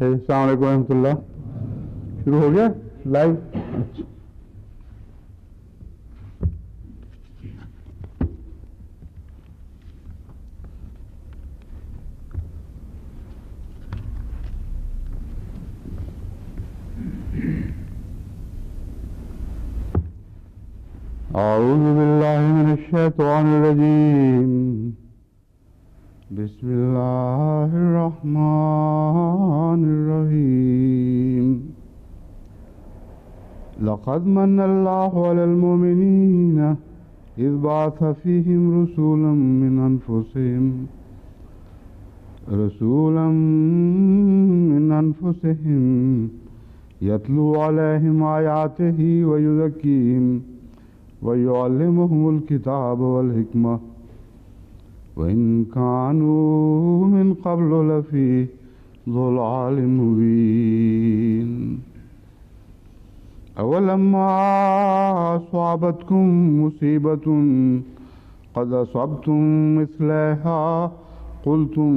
अच्छा जी, अस्सलाम वालेकुम रहमतुल्लाह। शुरू हो गया लाइव? अऊज़ु बिल्लाहि मिनश शैतानिर रजीम। बिस्मिल्लाहिर रहमानिर रहीम। लक़द मन्नल्लाहु अलल मुमिनीना इज़ बअस फ़ीहिम रसूलन मिन अनफुसिहिम यतलू अलैहिम आयातिही व युज़क्कीहिम व युअल्लिमुहुमुल किताब वल हिकमह व इन कानू मिन क़ब्लु लफ़ी ज़लालिम मुबीन। अवलम्मा अस्वाबतकुम मुसीबतुन क़द असबतुम मिस्लहा क़ुल्तुम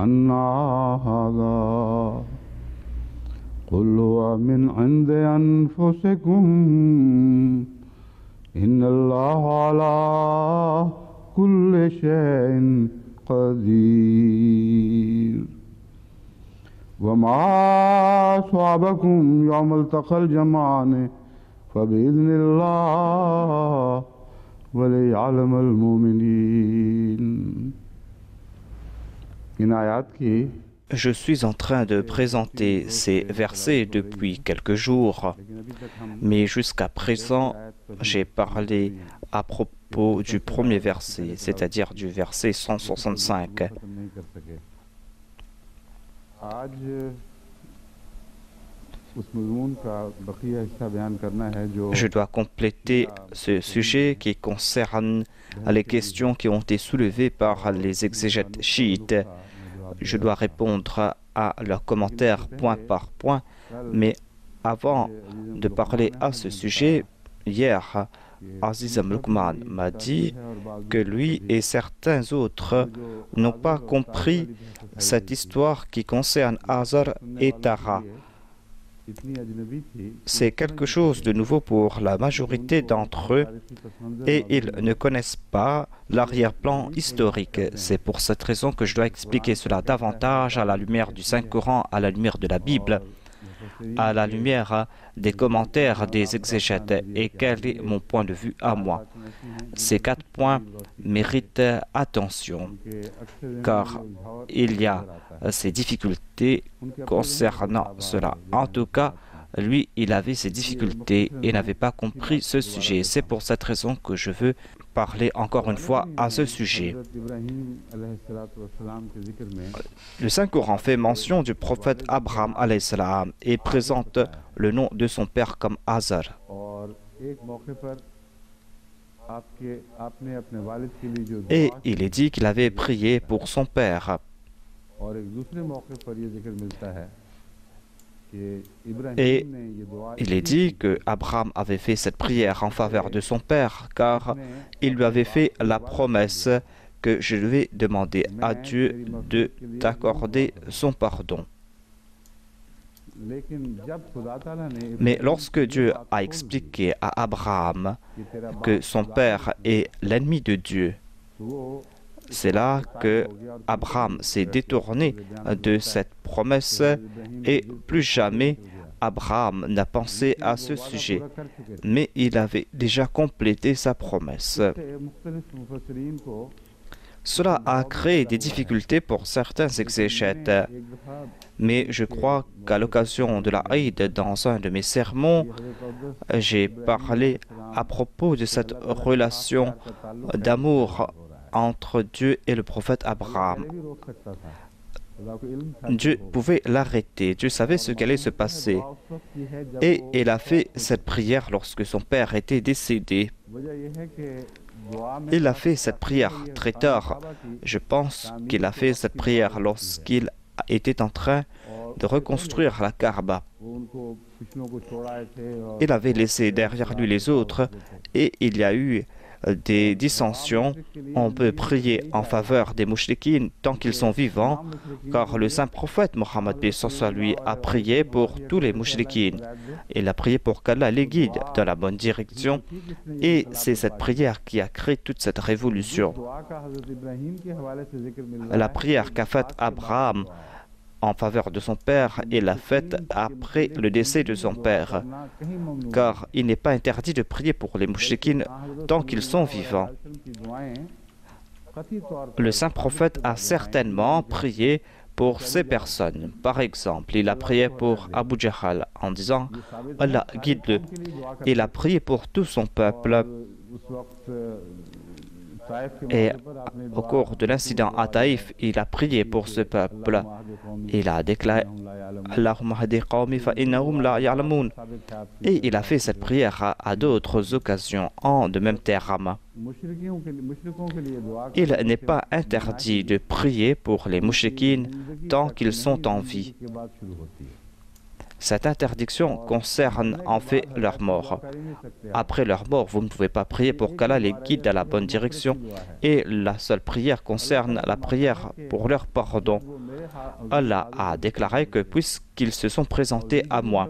अन्ना हाज़ा क़ुल हुवा मिन इंदि अनफुसिकुम इन्नल्लाह अला कुल्लि शैइन क़दीर। वमा अस्वाबकुम यौमल तक़ल जमाअनि फ़बिइज़्निल्लाह वलियअलमल मुमिनीन। इन आयात की Je suis en train de présenter ces versets depuis quelques jours, mais jusqu'à présent, j'ai parlé à propos du premier verset, c'est-à-dire du verset 165. Je dois compléter ce sujet qui concerne les questions qui ont été soulevées par les exégètes chiites. Je dois répondre à leurs commentaires point par point, mais avant de parler à ce sujet, hier, Aziz Amloukman m'a dit que lui et certains autres n'ont pas compris cette histoire qui concerne Azar et Tara. C'est quelque chose de nouveau pour la majorité d'entre eux et ils ne connaissent pas l'arrière-plan historique. C'est pour cette raison que je dois expliquer cela davantage à la lumière du Saint-Coran, à la lumière de la Bible, à la lumière des commentaires des exégètes et quel est mon point de vue à moi. Ces 4 points méritent attention car il y a ces difficultés concernant cela. En tout cas, lui, il avait ces difficultés et n'avait pas compris ce sujet. C'est pour cette raison que je veux parler encore une fois à ce sujet. Le Saint-Coran fait mention du prophète Abraham alayhi salam et présente le nom de son père comme Azar. Et il est dit qu'il avait prié pour son père. Et il est dit que Abraham avait fait cette prière en faveur de son père, car il lui avait fait la promesse que je devais demander à Dieu de t'accorder son pardon. Mais lorsque Dieu a expliqué à Abraham que son père est l'ennemi de Dieu, c'est là que Abraham s'est détourné de cette promesse et plus jamais Abraham n'a pensé à ce sujet. Mais il avait déjà complété sa promesse. Cela a créé des difficultés pour certains exégètes. Mais je crois qu'à l'occasion de la Eid, dans un de mes sermons, j'ai parlé à propos de cette relation d'amour entre Dieu et le prophète Abraham. Dieu pouvait l'arrêter, Dieu savait ce qui allait se passer. Et il a fait cette prière lorsque son père était décédé. Il a fait cette prière très tard. Je pense qu'il a fait cette prière lorsqu'il était en train de reconstruire la Kaaba. Il avait laissé derrière lui les autres et il y a eu des dissensions, on peut prier en faveur des mouchriquines tant qu'ils sont vivants, car le saint prophète Mohammed lui a prié pour tous les mouchriquines. Il a prié pour qu'Allah les guide dans la bonne direction, et c'est cette prière qui a créé toute cette révolution. La prière qu'a faite Abraham en faveur de son père et l'a faite après le décès de son père, car il n'est pas interdit de prier pour les mouchriquines tant qu'ils sont vivants. Le saint prophète a certainement prié pour ces personnes. Par exemple, il a prié pour Abu Jahl en disant « Allah guide-le ». Il a prié pour tout son peuple. Et au cours de l'incident à Taïf, il a prié pour ce peuple. Il a déclaré Allahumma hadi qawmi fa innahum la ya'lamun. Et il a fait cette prière à d'autres occasions en de même termes. Il n'est pas interdit de prier pour les mouchriquines tant qu'ils sont en vie. Cette interdiction concerne en fait leur mort. Après leur mort, vous ne pouvez pas prier pour qu'Allah les guide dans la bonne direction. Et la seule prière concerne la prière pour leur pardon. Allah a déclaré que puisqu'ils se sont présentés à moi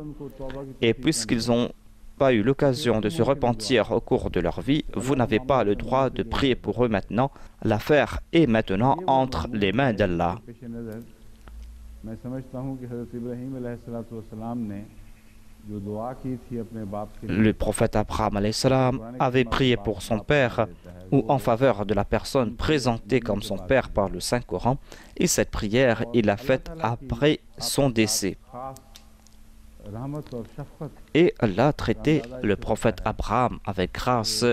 et puisqu'ils n'ont pas eu l'occasion de se repentir au cours de leur vie, vous n'avez pas le droit de prier pour eux maintenant. L'affaire est maintenant entre les mains d'Allah. Le prophète Abraham avait prié pour son père ou en faveur de la personne présentée comme son père par le Saint-Coran, et cette prière, il l'a faite après son décès. Et Allah a traité le prophète Abraham avec grâce,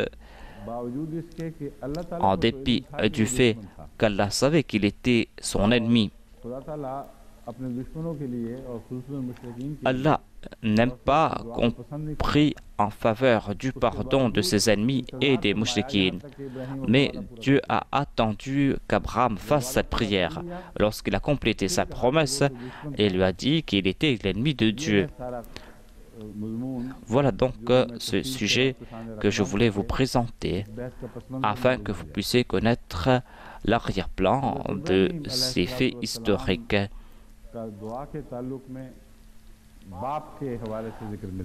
en dépit du fait qu'Allah savait qu'il était son ennemi. Allah n'aime pas qu'on prie en faveur du pardon de ses ennemis et des mouchriquines. Mais Dieu a attendu qu'Abraham fasse cette prière. Lorsqu'il a complété sa promesse, il lui a dit qu'il était l'ennemi de Dieu. Voilà donc ce sujet que je voulais vous présenter afin que vous puissiez connaître l'arrière-plan de ces faits historiques.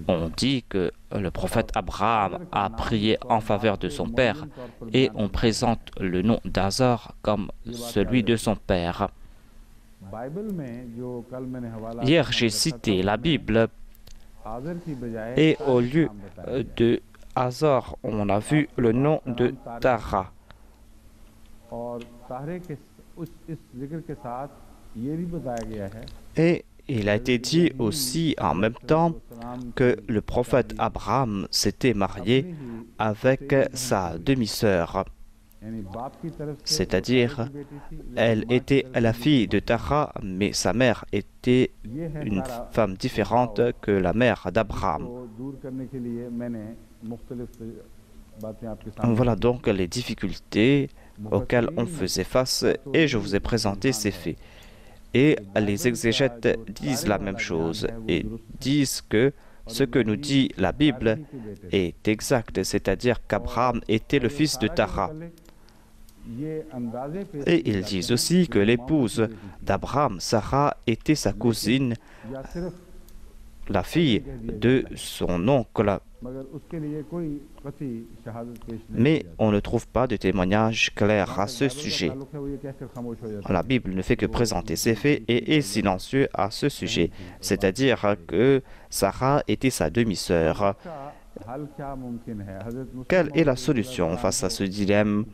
On dit que le prophète Abraham a prié en faveur de son père et on présente le nom d'Azar comme celui de son père. Hier, j'ai cité la Bible et au lieu de Azar, on a vu le nom de Tara. Et il a été dit aussi en même temps que le prophète Abraham s'était marié avec sa demi-sœur. C'est-à-dire, elle était la fille de Tara, mais sa mère était une femme différente que la mère d'Abraham. Voilà donc les difficultés auxquelles on faisait face et je vous ai présenté ces faits. Et les exégètes disent la même chose et disent que ce que nous dit la Bible est exact, c'est-à-dire qu'Abraham était le fils de Tara. Et ils disent aussi que l'épouse d'Abraham, Sarah, était sa cousine, la fille de son oncle. Mais on ne trouve pas de témoignage clair à ce sujet. La Bible ne fait que présenter ces faits et est silencieux à ce sujet, c'est-à-dire que Sarah était sa demi-sœur. Quelle est la solution face à ce dilemme?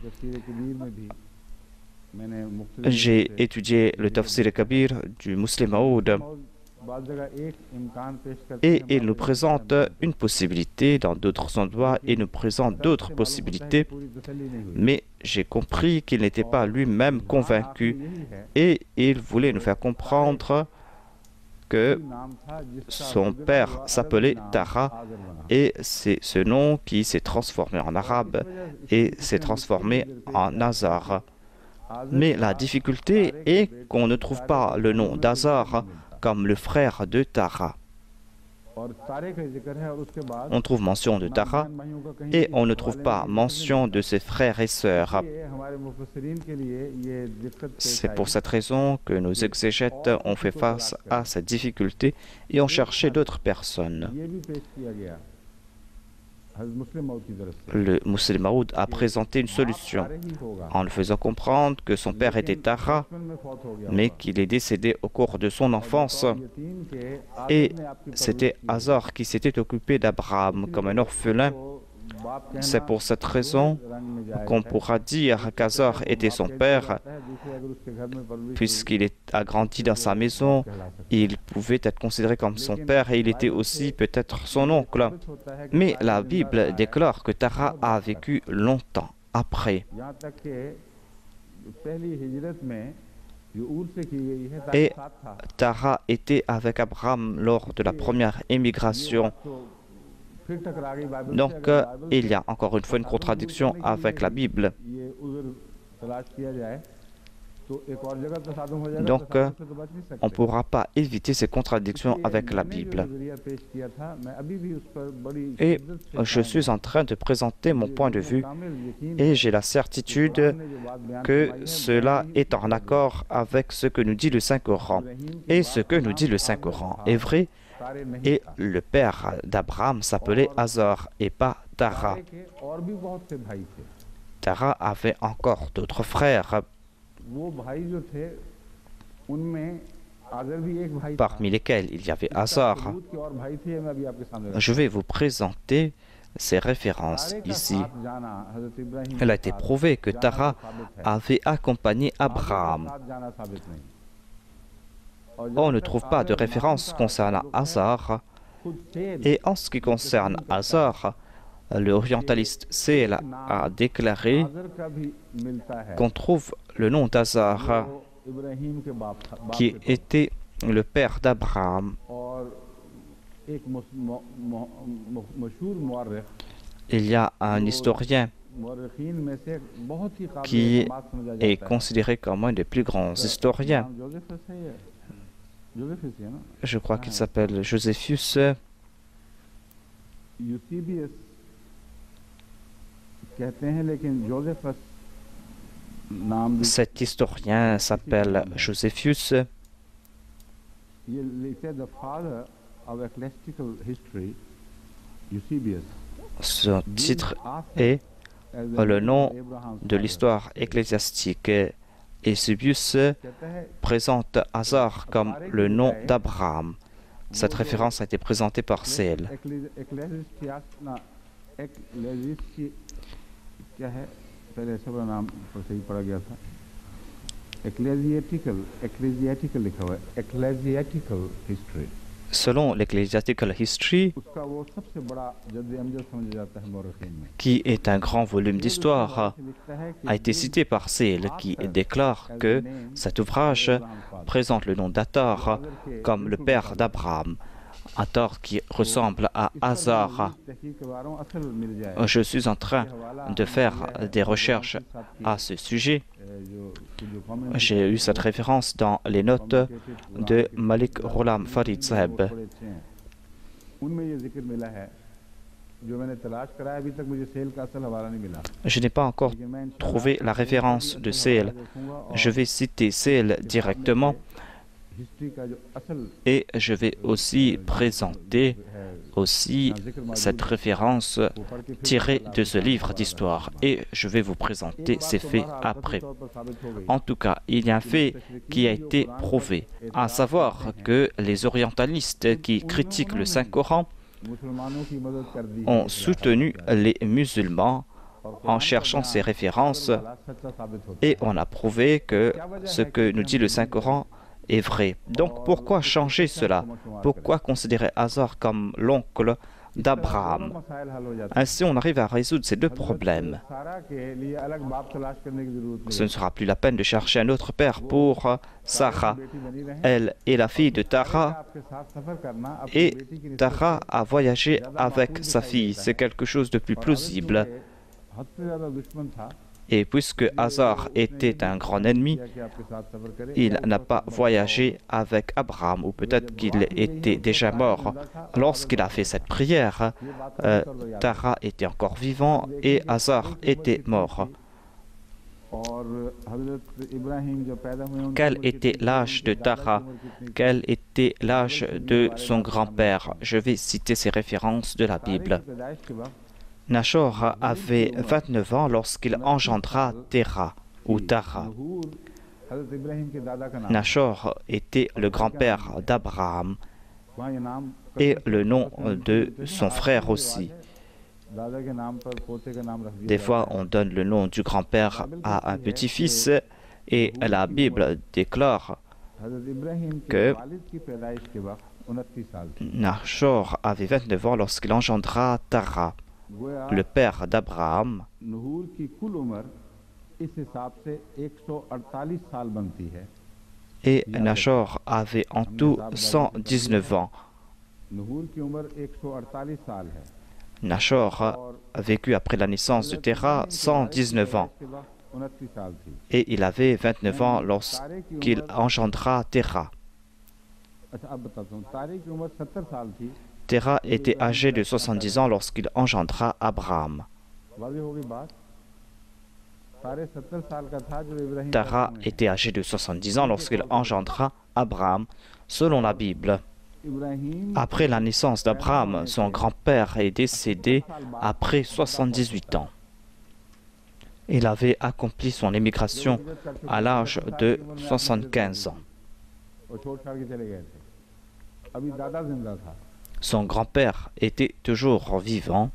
J'ai étudié le Tafsir Kabir du Muslim Maud et il nous présente une possibilité, dans d'autres endroits il nous présente d'autres possibilités, mais j'ai compris qu'il n'était pas lui-même convaincu et il voulait nous faire comprendre que son père s'appelait Tara et c'est ce nom qui s'est transformé en arabe et s'est transformé en Azar. Mais la difficulté est qu'on ne trouve pas le nom d'Azar comme le frère de Tara. On trouve mention de Tara et on ne trouve pas mention de ses frères et sœurs. C'est pour cette raison que nos exégètes ont fait face à cette difficulté et ont cherché d'autres personnes. Le Muslim Maud a présenté une solution en lui faisant comprendre que son père était Tara, mais qu'il est décédé au cours de son enfance. Et c'était Azar qui s'était occupé d'Abraham comme un orphelin. C'est pour cette raison qu'on pourra dire qu'Azar était son père, puisqu'il a grandi dans sa maison, il pouvait être considéré comme son père et il était aussi peut-être son oncle. Mais la Bible déclare que Tara a vécu longtemps après. Et Tara était avec Abraham lors de la première émigration. Donc, il y a encore une fois une contradiction avec la Bible. Donc, on ne pourra pas éviter ces contradictions avec la Bible. Et je suis en train de présenter mon point de vue et j'ai la certitude que cela est en accord avec ce que nous dit le Saint-Coran. Et ce que nous dit le Saint-Coran est vrai. Et le père d'Abraham s'appelait Azar et pas Tara. Tara avait encore d'autres frères, parmi lesquels il y avait Azar. Je vais vous présenter ces références ici. Il a été prouvé que Tara avait accompagné Abraham. On ne trouve pas de référence concernant Azar. Et en ce qui concerne Azar, l'orientaliste Seel a déclaré qu'on trouve le nom d'Azar qui était le père d'Abraham. Il y a un historien qui est considéré comme un des plus grands historiens. Je crois qu'il s'appelle Josephus. Cet historien s'appelle Josephus. Son titre est le nom de l'histoire ecclésiastique. Eusebius présente Azar comme le nom d'Abraham. Cette référence a été présentée par Seel. Selon l'Ecclesiastical History, qui est un grand volume d'histoire, a été cité par Seel, qui déclare que cet ouvrage présente le nom d'Atar comme le père d'Abraham, Atar qui ressemble à Azar. Je suis en train de faire des recherches à ce sujet. J'ai eu cette référence dans les notes de Malik Ghulam Farid Saheb. Je n'ai pas encore trouvé la référence de Seel. Je vais citer Seel directement et je vais aussi présenter cette référence tirée de ce livre d'histoire et je vais vous présenter ces faits après. En tout cas, il y a un fait qui a été prouvé, à savoir que les orientalistes qui critiquent le Saint-Coran ont soutenu les musulmans en cherchant ces références et on a prouvé que ce que nous dit le Saint-Coran est vrai. Donc pourquoi changer cela? Pourquoi considérer Azar comme l'oncle d'Abraham? Ainsi on arrive à résoudre ces deux problèmes. Ce ne sera plus la peine de chercher un autre père pour Sarah. Elle est la fille de Tara et Tara a voyagé avec sa fille. C'est quelque chose de plus plausible. Et puisque Hazar était un grand ennemi, il n'a pas voyagé avec Abraham, ou peut-être qu'il était déjà mort. Lorsqu'il a fait cette prière, Tara était encore vivant et Hazar était mort. Quel était l'âge de Tara? Quel était l'âge de son grand-père? Je vais citer ces références de la Bible. Nachor avait 29 ans lorsqu'il engendra Tera ou Tara. Nachor était le grand-père d'Abraham et le nom de son frère aussi. Des fois, on donne le nom du grand-père à un petit-fils et la Bible déclare que Nachor avait 29 ans lorsqu'il engendra Tara, le père d'Abraham. Et Nachor avait en tout 119 ans. Nachor a vécu après la naissance de Tera 119 ans. Et il avait 29 ans lorsqu'il engendra Tera. Tera était âgé de 70 ans lorsqu'il engendra Abraham. Tara était âgé de 70 ans lorsqu'il engendra Abraham, selon la Bible. Après la naissance d'Abraham, son grand-père est décédé après 78 ans. Il avait accompli son émigration à l'âge de 75 ans. Son grand-père était toujours vivant.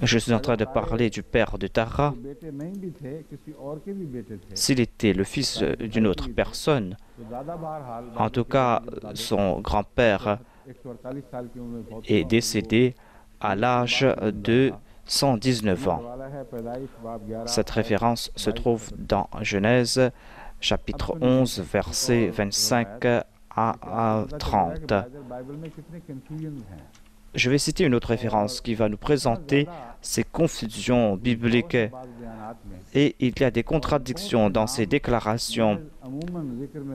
Je suis en train de parler du père de Tara. S'il était le fils d'une autre personne, en tout cas, son grand-père est décédé à l'âge de 119 ans. Cette référence se trouve dans Genèse, chapitre 11, versets 25 à 30. Je vais citer une autre référence qui va nous présenter ces confusions bibliques. Et il y a des contradictions dans ces déclarations.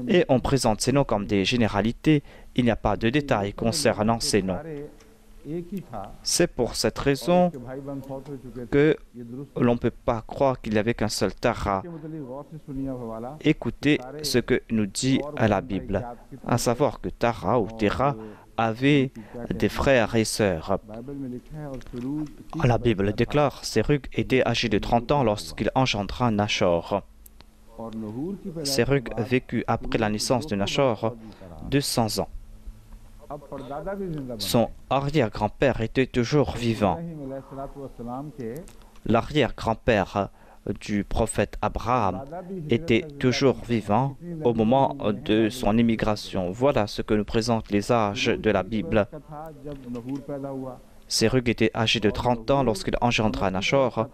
Et on présente ces noms comme des généralités. Il n'y a pas de détails concernant ces noms. C'est pour cette raison que l'on ne peut pas croire qu'il n'y avait qu'un seul Tara. Écoutez ce que nous dit la Bible, à savoir que Tara ou Tera avait des frères et sœurs. La Bible déclare que Sérug était âgé de 30 ans lorsqu'il engendra Nachor. Sérug vécut après la naissance de Nachor 200 ans. Son arrière-grand-père était toujours vivant. L'arrière-grand-père du prophète Abraham était toujours vivant au moment de son émigration. Voilà ce que nous présentent les âges de la Bible. Sérug était âgé de 30 ans lorsqu'il engendra Nachor.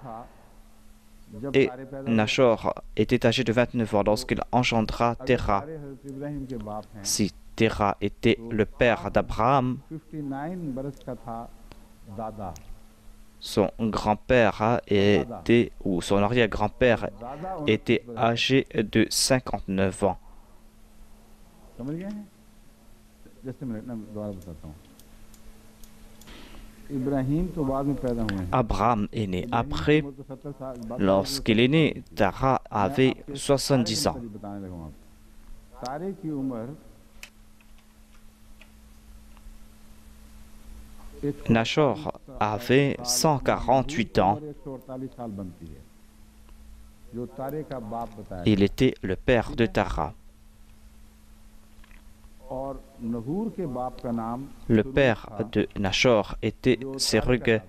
Et Nachor était âgé de 29 ans lorsqu'il engendra Tera. Si Tera était le père d'Abraham, son grand-père était, ou son arrière-grand-père était âgé de 59 ans. Abraham est né après. Lorsqu'il est né, Tara avait 70 ans. Nachor avait 148 ans. Il était le père de Tara. Le père de Nachor était Sérug.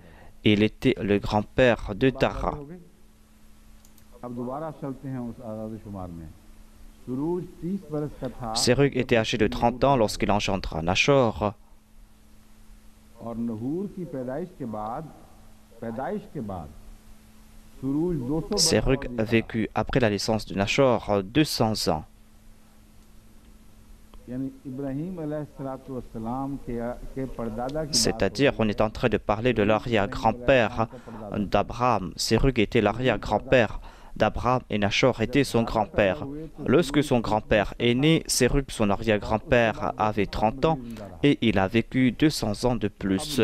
Il était le grand-père de Tara. Sérug était âgé de 30 ans lorsqu'il engendra Nachor. Sérug vécut après la naissance de Nachor 200 ans. C'est-à-dire, on est en train de parler de l'arrière-grand-père d'Abraham. Sérug était l'arrière-grand-père d'Abraham et Nachor était son grand-père. Lorsque son grand-père est né, Sérug, son arrière-grand-père, avait 30 ans et il a vécu 200 ans de plus.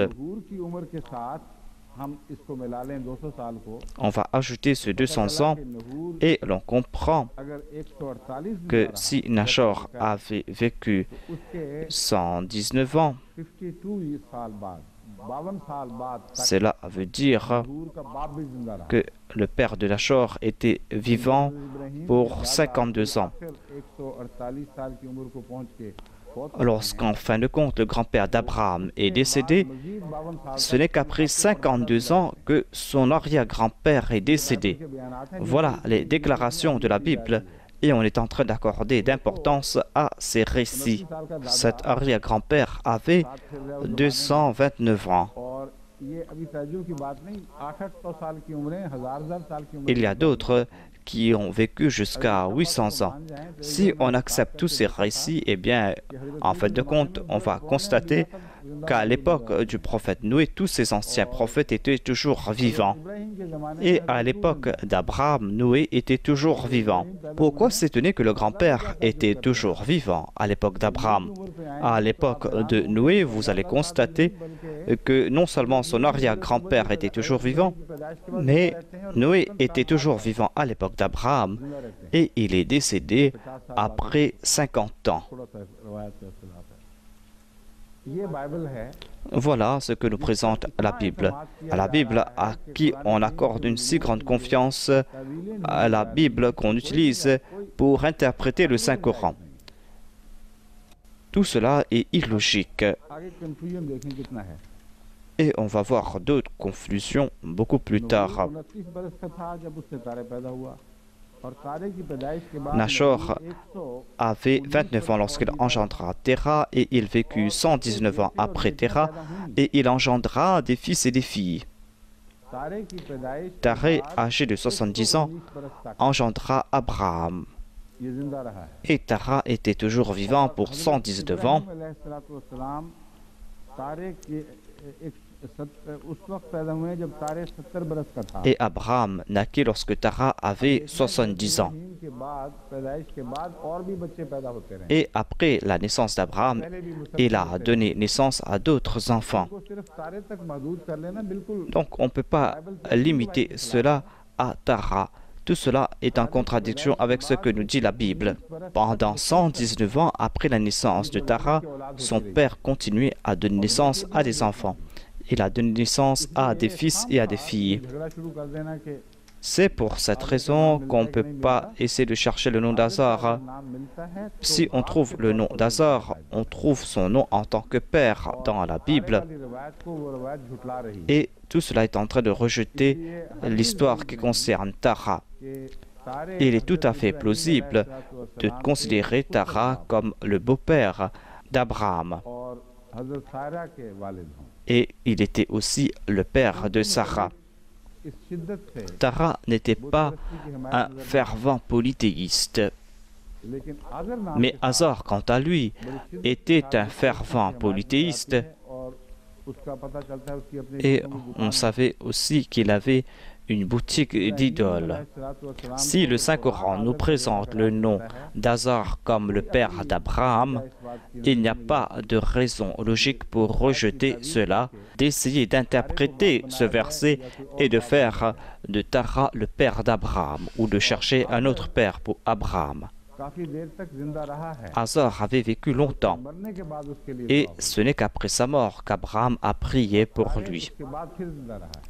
On va ajouter ce 200 ans et l'on comprend que si Nachor avait vécu 119 ans, cela veut dire que le père de Nachor était vivant pour 52 ans. Lorsqu'en fin de compte le grand-père d'Abraham est décédé, ce n'est qu'après 52 ans que son arrière-grand-père est décédé. Voilà les déclarations de la Bible et on est en train d'accorder d'importance à ces récits. Cet arrière-grand-père avait 229 ans. Il y a d'autres qui ont vécu jusqu'à 800 ans. Si on accepte tous ces récits, eh bien, en fait de compte, on va constater qu'à l'époque du prophète Noé, tous ces anciens prophètes étaient toujours vivants. Et à l'époque d'Abraham, Noé était toujours vivant. Pourquoi s'étonner que le grand-père était toujours vivant à l'époque d'Abraham? À l'époque de Noé, vous allez constater que non seulement son arrière-grand-père était toujours vivant, mais Noé était toujours vivant à l'époque d'Abraham et il est décédé après 50 ans. Voilà ce que nous présente la Bible. La Bible à qui on accorde une si grande confiance, à la Bible qu'on utilise pour interpréter le Saint-Coran. Tout cela est illogique. Et on va voir d'autres confusions beaucoup plus tard. Nachor avait 29 ans lorsqu'il engendra Terah et il vécut 119 ans après Terah et il engendra des fils et des filles. Taré, âgé de 70 ans, engendra Abraham. Et Terah était toujours vivant pour 119 ans. Et Abraham naquit lorsque Terah avait 70 ans. Et après la naissance d'Abraham, il a donné naissance à d'autres enfants. Donc on ne peut pas limiter cela à Terah. Tout cela est en contradiction avec ce que nous dit la Bible. Pendant 119 ans après la naissance de Terah, son père continuait à donner naissance à des enfants. Il a donné naissance à des fils et à des filles. C'est pour cette raison qu'on ne peut pas essayer de chercher le nom d'Azar. Si on trouve le nom d'Azar, on trouve son nom en tant que père dans la Bible. Et tout cela est en train de rejeter l'histoire qui concerne Terah. Il est tout à fait plausible de considérer Terah comme le beau-père d'Abraham. Et il était aussi le père de Sarah. Terah n'était pas un fervent polythéiste. Mais Azar, quant à lui, était un fervent polythéiste. Et on savait aussi qu'il avait une boutique d'idoles. Si le Saint-Coran nous présente le nom d'Azar comme le père d'Abraham, il n'y a pas de raison logique pour rejeter cela, d'essayer d'interpréter ce verset et de faire de Terah le père d'Abraham ou de chercher un autre père pour Abraham. Azar avait vécu longtemps et ce n'est qu'après sa mort qu'Abraham a prié pour lui.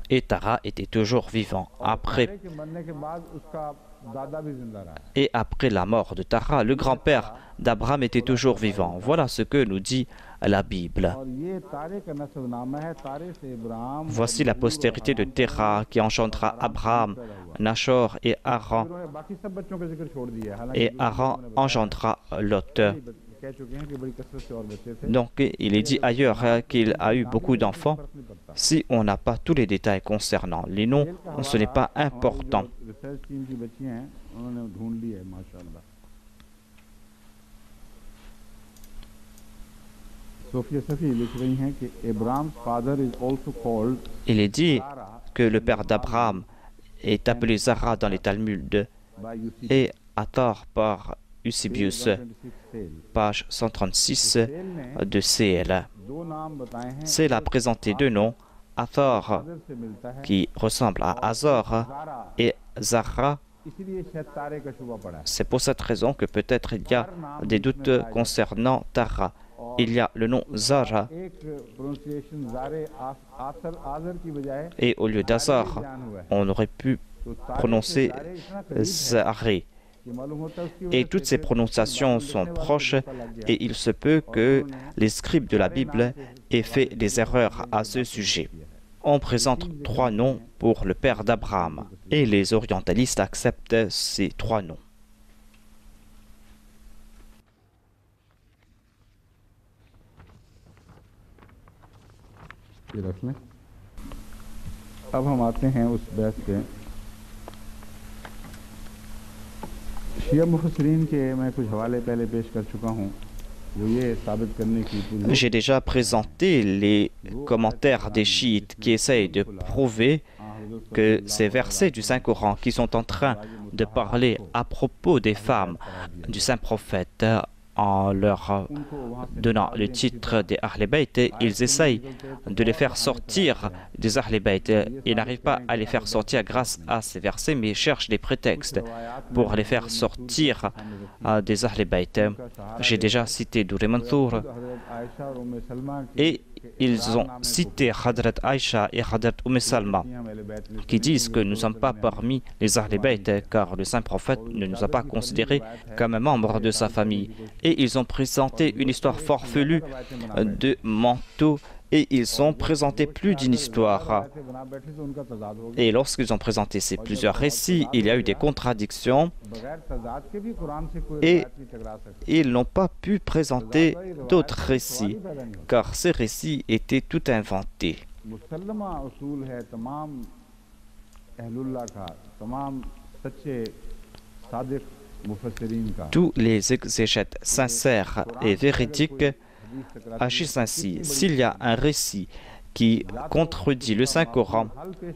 Et Terah était toujours vivant. Et après la mort de Terah, le grand-père d'Abraham était toujours vivant. Voilà ce que nous dit la Bible. Voici la postérité de Terah qui engendra Abraham, Nachor et Haran. Et Haran engendra Lot. Donc il est dit ailleurs qu'il a eu beaucoup d'enfants. Si on n'a pas tous les détails concernant les noms, ce n'est pas important. Sophia Safi लिख रही हैं कि Abraham's father is also called Il est dit Sarah que le père d'Abraham est appelé Zara dans les Talmuds by Eusebius. et Hathor par Eusebius, 126 Sale. page 136 Sale ने de CL. दो नाम बताए हैं Sale a présenté deux noms, Hathor father से मिलता है qui ressemble à Hazor Zara, et Zara. इसलिए शायद तारे का शुबा पड़ा है C'est pour cette raison que peut-être il y a des doutes concernant Tara. Il y a le nom Zara एक प्रोनाउंसिएशन ज़ारे आसर आजर की बजाय et au lieu d'Azar, जान हुआ है on aurait pu तो तारे prononcer से ज़ारे इतना करीब है Zaré. कि मालूम होता है उसकी Et वजह toutes से ces फिर prononciations बाइबल sont लिखने वाले proches को पता लग गया et il se peut que les scribes de la Bible aient fait des erreurs à ce sujet. On présente trois noms pour le père d'Abraham et les orientalistes acceptent ces trois noms. ये रख लें अब हम आते हैं उस बहस पे शिया मुफस्सिरीन के मैं कुछ हवाले पहले पेश कर चुका हूँ जो ये साबित करने की पूरी J'ai déjà présenté les commentaires des chiites qui essayent de prouver que ces versets du Saint-Coran qui sont en train de parler à propos des femmes du Saint-Prophète en leur donnant le titre des Ahl Bayt, ils essayent de les faire sortir des Ahl Bayt. Ils n'arrivent pas à les faire sortir grâce à ces versets, mais ils cherchent des prétextes pour les faire sortir des Ahl Bayt. J'ai déjà cité Durr Mansour et ils ont cité Hadrat Aïcha et Hadrat Salma qui disent que nous ne sommes pas parmi les Ahl Bayt car le Saint-Prophète ne nous a pas considérés comme un membre de sa famille. Et ils ont présenté une histoire farfelue de manteau et ils ont présenté plus d'une histoire. Et lorsqu'ils ont présenté ces plusieurs récits, il y a eu des contradictions et ils n'ont pas pu présenter d'autres récits car ces récits étaient tout inventés. Tous les exégètes sincères et véridiques agissent ainsi. S'il y a un récit qui contredit le Saint-Coran,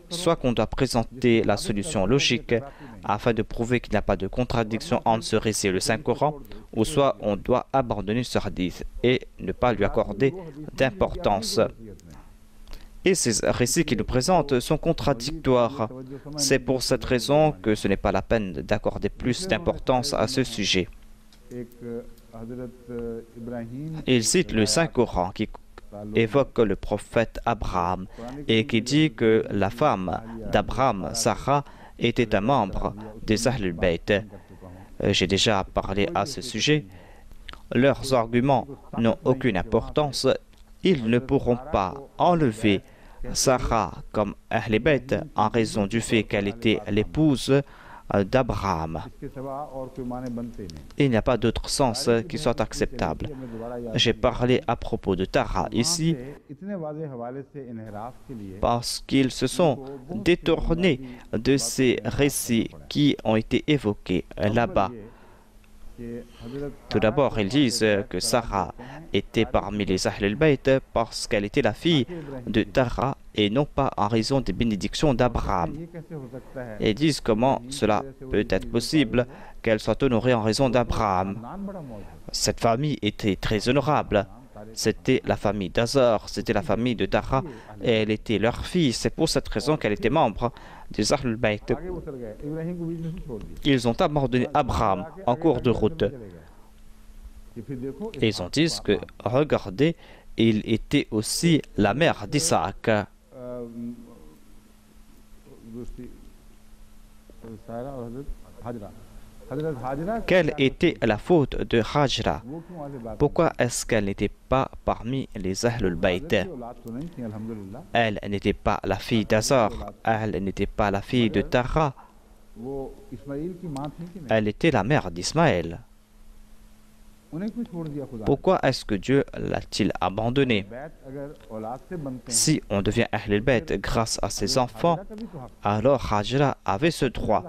soit qu'on doit présenter la solution logique afin de prouver qu'il n'y a pas de contradiction entre ce récit et le Saint-Coran, ou soit on doit abandonner ce hadith et ne pas lui accorder d'importance. Et ces récits qui nous présentent sont contradictoires. C'est pour cette raison que ce n'est pas la peine d'accorder plus d'importance à ce sujet. Il cite le Saint-Coran qui évoque le prophète Abraham et qui dit que la femme d'Abraham, Sarah, était un membre des Ahl Bayt. J'ai déjà parlé à ce sujet. Leurs arguments n'ont aucune importance. Ils ne pourront pas enlever Sarah comme Ahl Bayt en raison du fait qu'elle était l'épouse d'Abraham. Il n'y a pas d'autre sens qui soit acceptable. J'ai parlé à propos de Tara ici parce qu'ils se sont détournés de ces récits qui ont été évoqués là-bas. Tout d'abord, ils disent que Sarah était parmi les Ahl Bayt parce qu'elle était la fille de Tara et non pas en raison des bénédictions d'Abraham. Ils disent comment cela peut être possible qu'elle soit honorée en raison d'Abraham. Cette famille était très honorable. C'était la famille d'Azor, c'était la famille de Tara et elle était leur fille. C'est pour cette raison qu'elle était membre des Ahl Bayt. Ils ont abandonné Abraham en cours de route. Et ils ont dit que, regardez, il était aussi la mère d'Isaac. Quelle était la faute de Hajra? Pourquoi est-ce qu'elle n'était pas parmi les Ahlul Bayt? Elle n'était pas la fille d'Azor, elle n'était pas la fille de Tara, elle était la mère d'Ismaël. Pourquoi est-ce que Dieu l'a-t-il abandonnée? Si on devient Ahlul Bayt grâce à ses enfants, alors Hajra avait ce droit.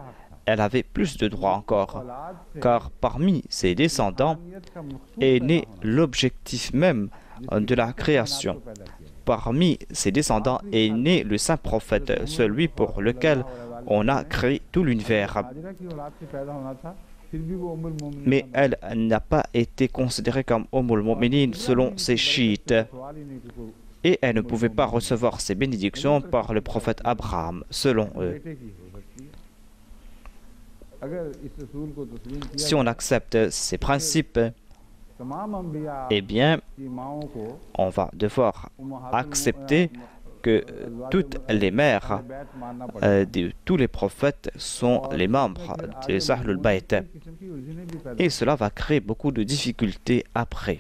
Elle avait plus de droits encore, car parmi ses descendants est né l'objectif même de la création. Parmi ses descendants est né le saint prophète, celui pour lequel on a créé tout l'univers. Mais elle n'a pas été considérée comme Ummul Mu'minin selon ses chiites. Et elle ne pouvait pas recevoir ses bénédictions par le prophète Abraham, selon eux. Si on accepte ces principes, eh bien, on va devoir accepter que toutes les mères de tous les prophètes sont les membres des Ahlul Bayt. Et cela va créer beaucoup de difficultés après.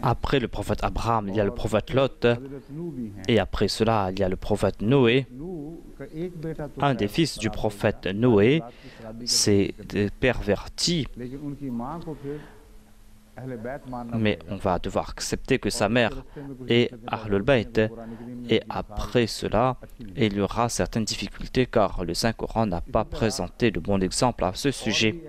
Après le prophète Abraham, il y a le prophète Lot, et après cela, il y a le prophète Noé. Un des fils du prophète Noé s'est perverti, mais on va devoir accepter que sa mère est Ahlul Bayt. Et après cela, il y aura certaines difficultés car le Saint-Coran n'a pas présenté de bon exemple à ce sujet.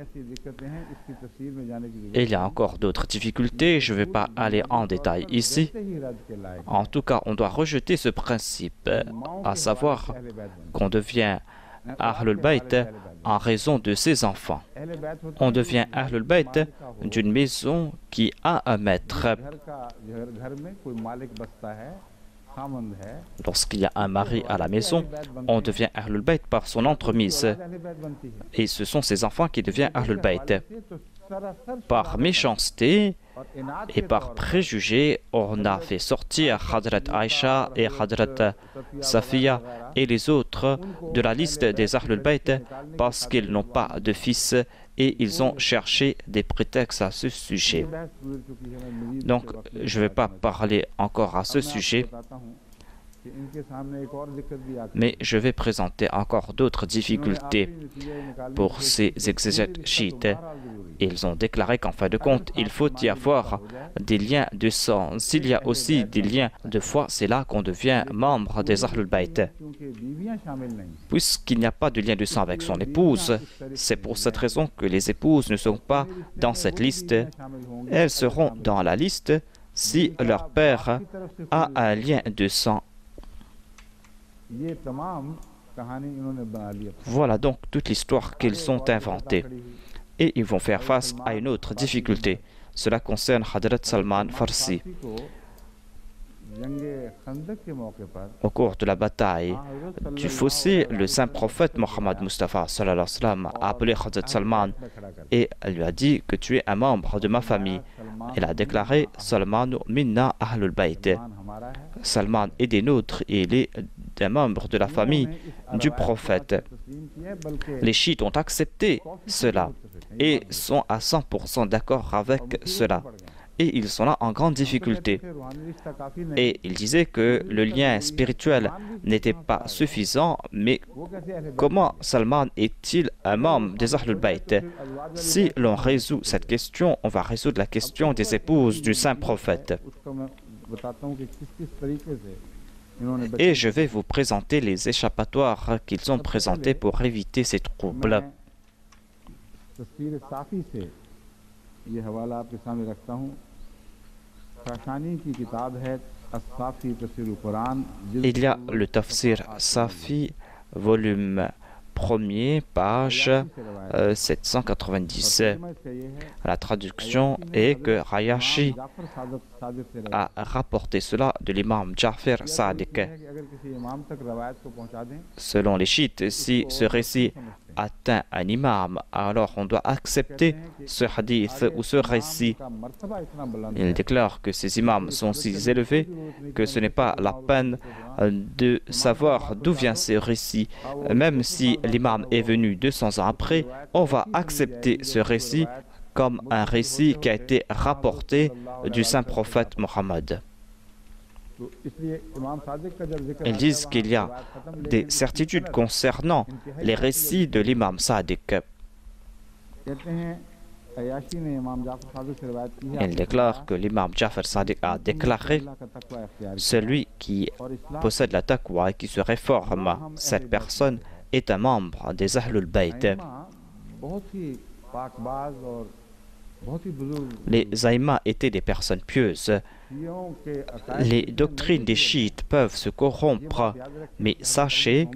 Et il y a encore d'autres difficultés, je ne vais pas aller en détail ici. En tout cas, on doit rejeter ce principe, à savoir qu'on devient Ahlul Bayt en raison de ses enfants. On devient Ahlul Bayt d'une maison qui a un maître. Lorsqu'il y a un mari à la maison, on devient Ahlul Bayt par son entremise. Et ce sont ses enfants qui deviennent Ahlul Bayt. Par méchanceté et par préjugé, on a fait sortir Hadrat Aïcha et Hadrat Safiya et les autres de la liste des Ahlul Bayt parce qu'ils n'ont pas de fils et ils ont cherché des prétextes à ce sujet. Donc, je ne vais pas parler encore à ce sujet, mais je vais présenter encore d'autres difficultés pour ces exégètes chiites. Ils ont déclaré qu'en fin de compte, il faut y avoir des liens de sang. S'il y a aussi des liens de foi, c'est là qu'on devient membre des Ahlul Bayt. Puisqu'il n'y a pas de lien de sang avec son épouse, c'est pour cette raison que les épouses ne sont pas dans cette liste. Elles seront dans la liste si leur père a un lien de sang. Voilà donc toute l'histoire qu'ils ont inventée. Et ils vont faire face à une autre difficulté. Cela concerne Hadrat Salman Farsi. Au cours de la bataille du fossé, le saint prophète Mohammed Mustafa sallallahu alayhi wa sallam a appelé Hadrat Salman et lui a dit que tu es un membre de ma famille. Il a déclaré Salman minna ahlul bayt. Salman est des nôtres et il est un membre de la famille du prophète. Les chiites ont accepté cela et sont à 100% d'accord avec cela. Et ils sont là en grande difficulté. Et ils disaient que le lien spirituel n'était pas suffisant, mais comment Salman est-il un membre des Ahlul Bayt? Si l'on résout cette question, on va résoudre la question des épouses du saint prophète. Et je vais vous présenter les échappatoires qu'ils ont présentés pour éviter ces troubles. Il y a le Tafsir Safi, volume 1er, page 790. La traduction est que Hayashi a rapporté cela de l'imam Ja'far Sadiq. Selon les chiites, si ce récit atteint un imam, alors on doit accepter ce hadith ou ce récit. Il déclare que ces imams sont si élevés que ce n'est pas la peine de savoir d'où vient ce récit. Même si l'imam est venu 200 ans après, on va accepter ce récit comme un récit qui a été rapporté du saint prophète Mohammed. Ils disent qu'il y a des certitudes concernant les récits de l'imam Sadiq. Il déclare que l'imam Ja'far Sadiq a déclaré « Celui qui possède la taqwa et qui se réforme, cette personne est un membre des Ahlul Bayt. » पाकबाज और बहुत ही बुजुर्ग Les aïmas étaient des personnes pieuses. शियों के अकायद Les doctrines des chiites peuvent se corrompre, mais sachez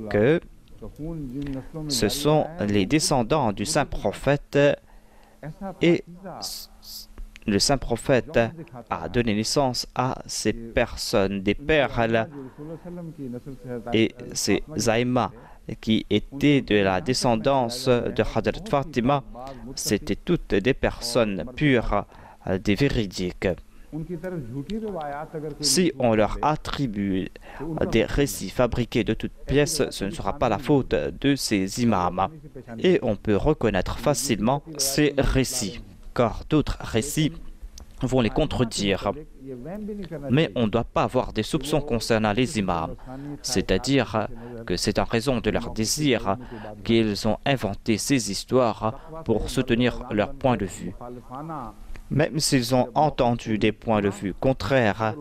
que तो खून जिन नस्लों में ce जारी sont रहा है, les descendants du saint prophète ऐसा et Pakeezah le saint prophète a donné naissance à ces personnes, des perles, et ces aïmas qui étaient de la descendance de Hadrat Fatima, c'était toutes des personnes pures, des véridiques. Si on leur attribue des récits fabriqués de toutes pièces, ce ne sera pas la faute de ces imams. Et on peut reconnaître facilement ces récits, car d'autres récits vont les contredire. Mais on ne doit pas avoir des soupçons concernant les imams, c'est-à-dire que c'est en raison de leur désir qu'ils ont inventé ces histoires pour soutenir leur point de vue. Même s'ils ont entendu des points de vue contraires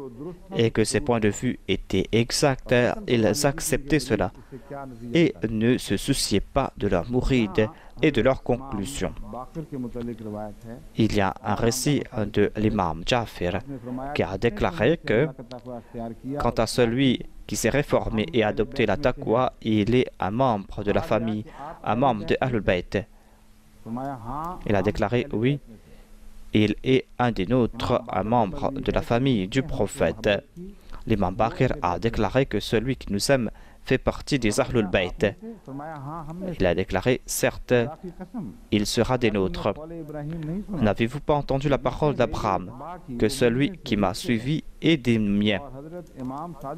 et que ces points de vue étaient exacts, ils acceptaient cela et ne se souciaient pas de leur mouride et de leurs conclusions. Il y a un récit de l'imam Jafir qui a déclaré que quant à celui qui s'est réformé et adopté la taqwa, il est un membre de la famille, un membre de Ahlul Bayt. Il a déclaré oui. Il est un des nôtres, un membre de la famille du prophète. L'imam Baqir a déclaré que celui qui nous aime fait partie des Ahlul Bayt. Il a déclaré, certes, il sera des nôtres. N'avez-vous pas entendu la parole d'Abraham, que celui qui m'a suivi est des miens?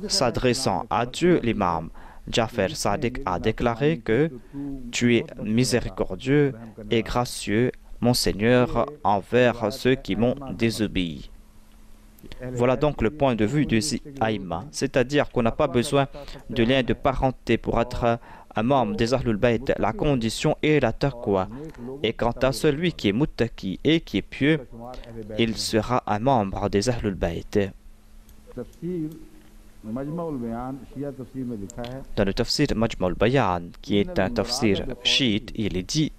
S'adressant à Dieu, l'imam Jafar Sadiq a déclaré que tu es miséricordieux et gracieux, mon Seigneur, envers ceux qui m'ont désobéi. Voilà donc le point de vue de Aïma, c'est-à-dire qu'on n'a pas besoin de lien de parenté pour être un membre des Ahlul Bayt. La condition est la taqwa. Et quant à celui qui est muttaqi et qui est pieux, il sera un membre des Ahlul Bayt. Dans le tafsir Majma' al-Bayan, qui est un tafsir chiite, il est dit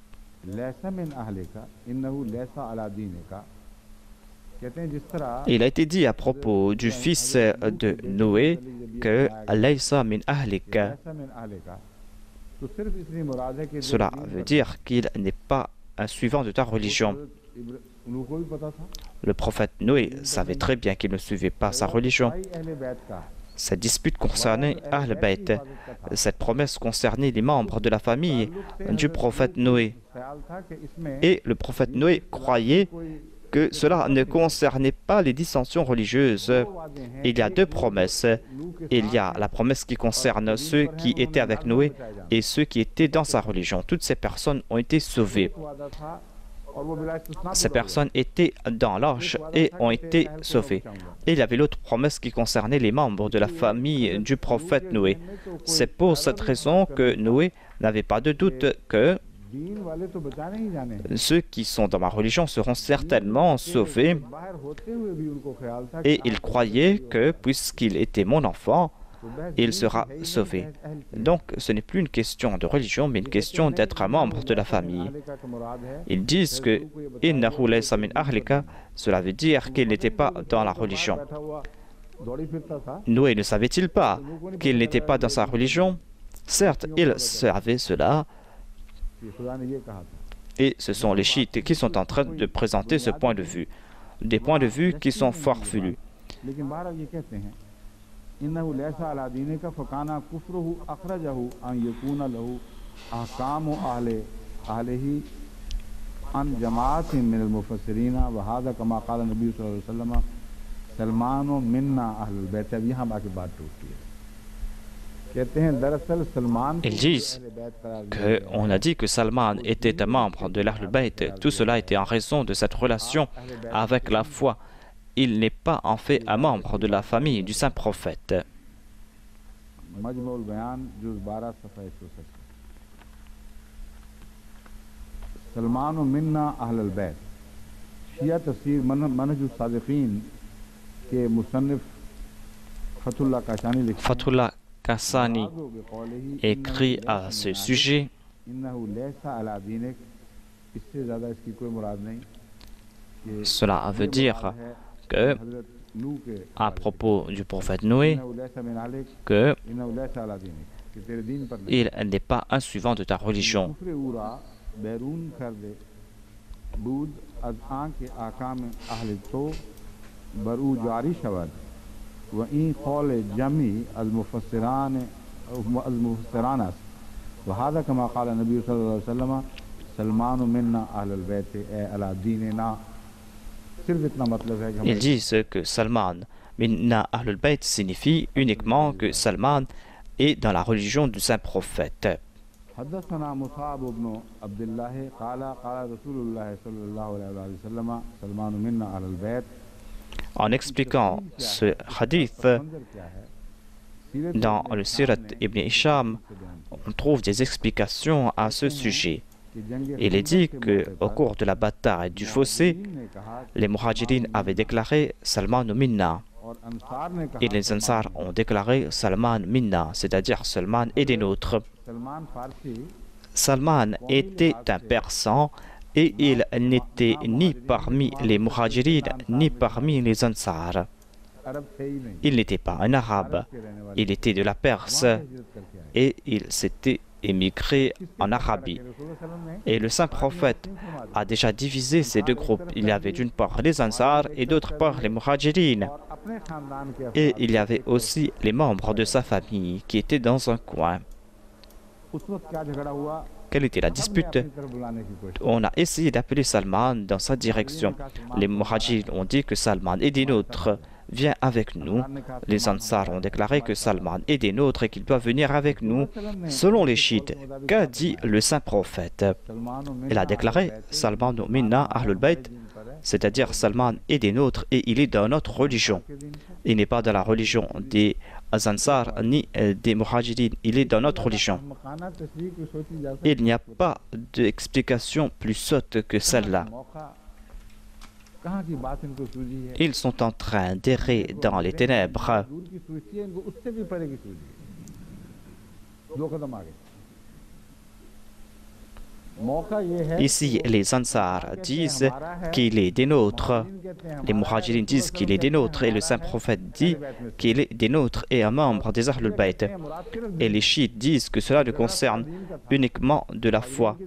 il a été dit à propos du fils de Noé que Laysa min ahlika. Cela veut dire qu'il n'est pas un suivant de ta religion. Le prophète Noé savait très bien qu'il ne suivait pas sa religion. Cette dispute concernait Ahl Bayt. Cette promesse concernait les membres de la famille du prophète Noé. Et le prophète Noé croyait que cela ne concernait pas les dissensions religieuses. Il y a deux promesses. Il y a la promesse qui concerne ceux qui étaient avec Noé et ceux qui étaient dans sa religion. Toutes ces personnes ont été sauvées. Ces personnes étaient dans l'arche et ont été sauvées. Et il y avait l'autre promesse qui concernait les membres de la famille du prophète Noé. C'est pour cette raison que Noé n'avait pas de doute que ceux qui sont dans ma religion seront certainement sauvés. Et il croyait que puisqu'il était mon enfant, il sera sauvé. Donc ce n'est plus une question de religion, mais une question d'être un membre de la famille. Ils disent que innahu laysa min ahlika, cela veut dire qu'il n'était pas dans la religion. Noé ne savait-il pas qu'il n'était pas dans sa religion? Certes, il savait cela. Et ce sont les chiites qui sont en train de présenter ce point de vue. Des points de vue qui sont farfelus. Ils disent qu'on a dit que Salman était un membre de l'Ahlul Bayt. Tout cela était en raison de cette relation avec la foi. Il n'est pas en fait un membre de la famille du saint prophète. Fatullah Kassani écrit à ce sujet इससे ज़्यादा इसकी कोई मुराद नहीं कि Cela veut ये dire मुराद है que, हज़रत नूह के à हवाले से propos du prophète Noé, इन्ना उलैसा मिन आलिक qu'il इन्ना उलैसा अला दीनिक कि तेरे दीन पर नहीं n'est pas un suivant de ta religion. कुफ्र उरा बैरून कर दे दूध अज आं के आकाम अहल तो बरू जारी शवद व ई कौल जमी अल मुफस्सिरान व हादा कमा क़ाल नबी सल्लल्लाहु अलैहि वसल्लम सलमान मिन्ना अहलुल बैत ए अला दीनिना। सिर्फ इतना मतलब है कि Ils disent que Salman Minna Ahlul Bayt signifie uniquement que Salman est dans la religion du saint prophète. हदसना मुसाब इब्न अब्दुल्लाह क़ाला क़ाला रसूलुल्लाह सल्लल्लाहु अलैहि वसल्लम सलमान मिन्ना अहलुल बैत। En expliquant ce hadith, dans le Sirat Ibn Hisham, on trouve des explications à ce sujet. Il est dit qu'au cours de la bataille du fossé, les Muhajirines avaient déclaré Salman Minna et les Ansar ont déclaré Salman Minna, c'est-à-dire Salman est des nôtres. Salman était un persan et il n'était ni parmi les Muhajirines ni parmi les Ansar. Il n'était pas un arabe, il était de la Perse et il s'était émigré en Arabie. Et le saint prophète a déjà divisé ces deux groupes. Il y avait d'une part les Ansar et d'autre part les Muhajirines. Et il y avait aussi les membres de sa famille qui étaient dans un coin. Quelle était la dispute? On a essayé d'appeler Salman dans sa direction. Les Muhajirines ont dit que Salman est des nôtres, viens avec nous. Les Ansar ont déclaré que Salman est des nôtres et qu'il doit venir avec nous. Selon les chiites, qu'a dit le saint prophète? Il a déclaré Salman minna ahlul bayt, c'est-à-dire Salman est des nôtres et il est dans notre religion. Il n'est pas dans la religion des Ansar ni des Muhajirines, il est dans notre religion. Il n'y a pas d'explication plus sotte que celle-là. Ils sont en train d'errer dans les ténèbres. Ici, les Ansar disent qu'il est des nôtres. Les Muhajirines disent qu'il est des nôtres. Et le saint prophète dit qu'il est des nôtres et un membre des Ahlul Bayt. Et les chiites disent que cela ne concerne uniquement de la foi.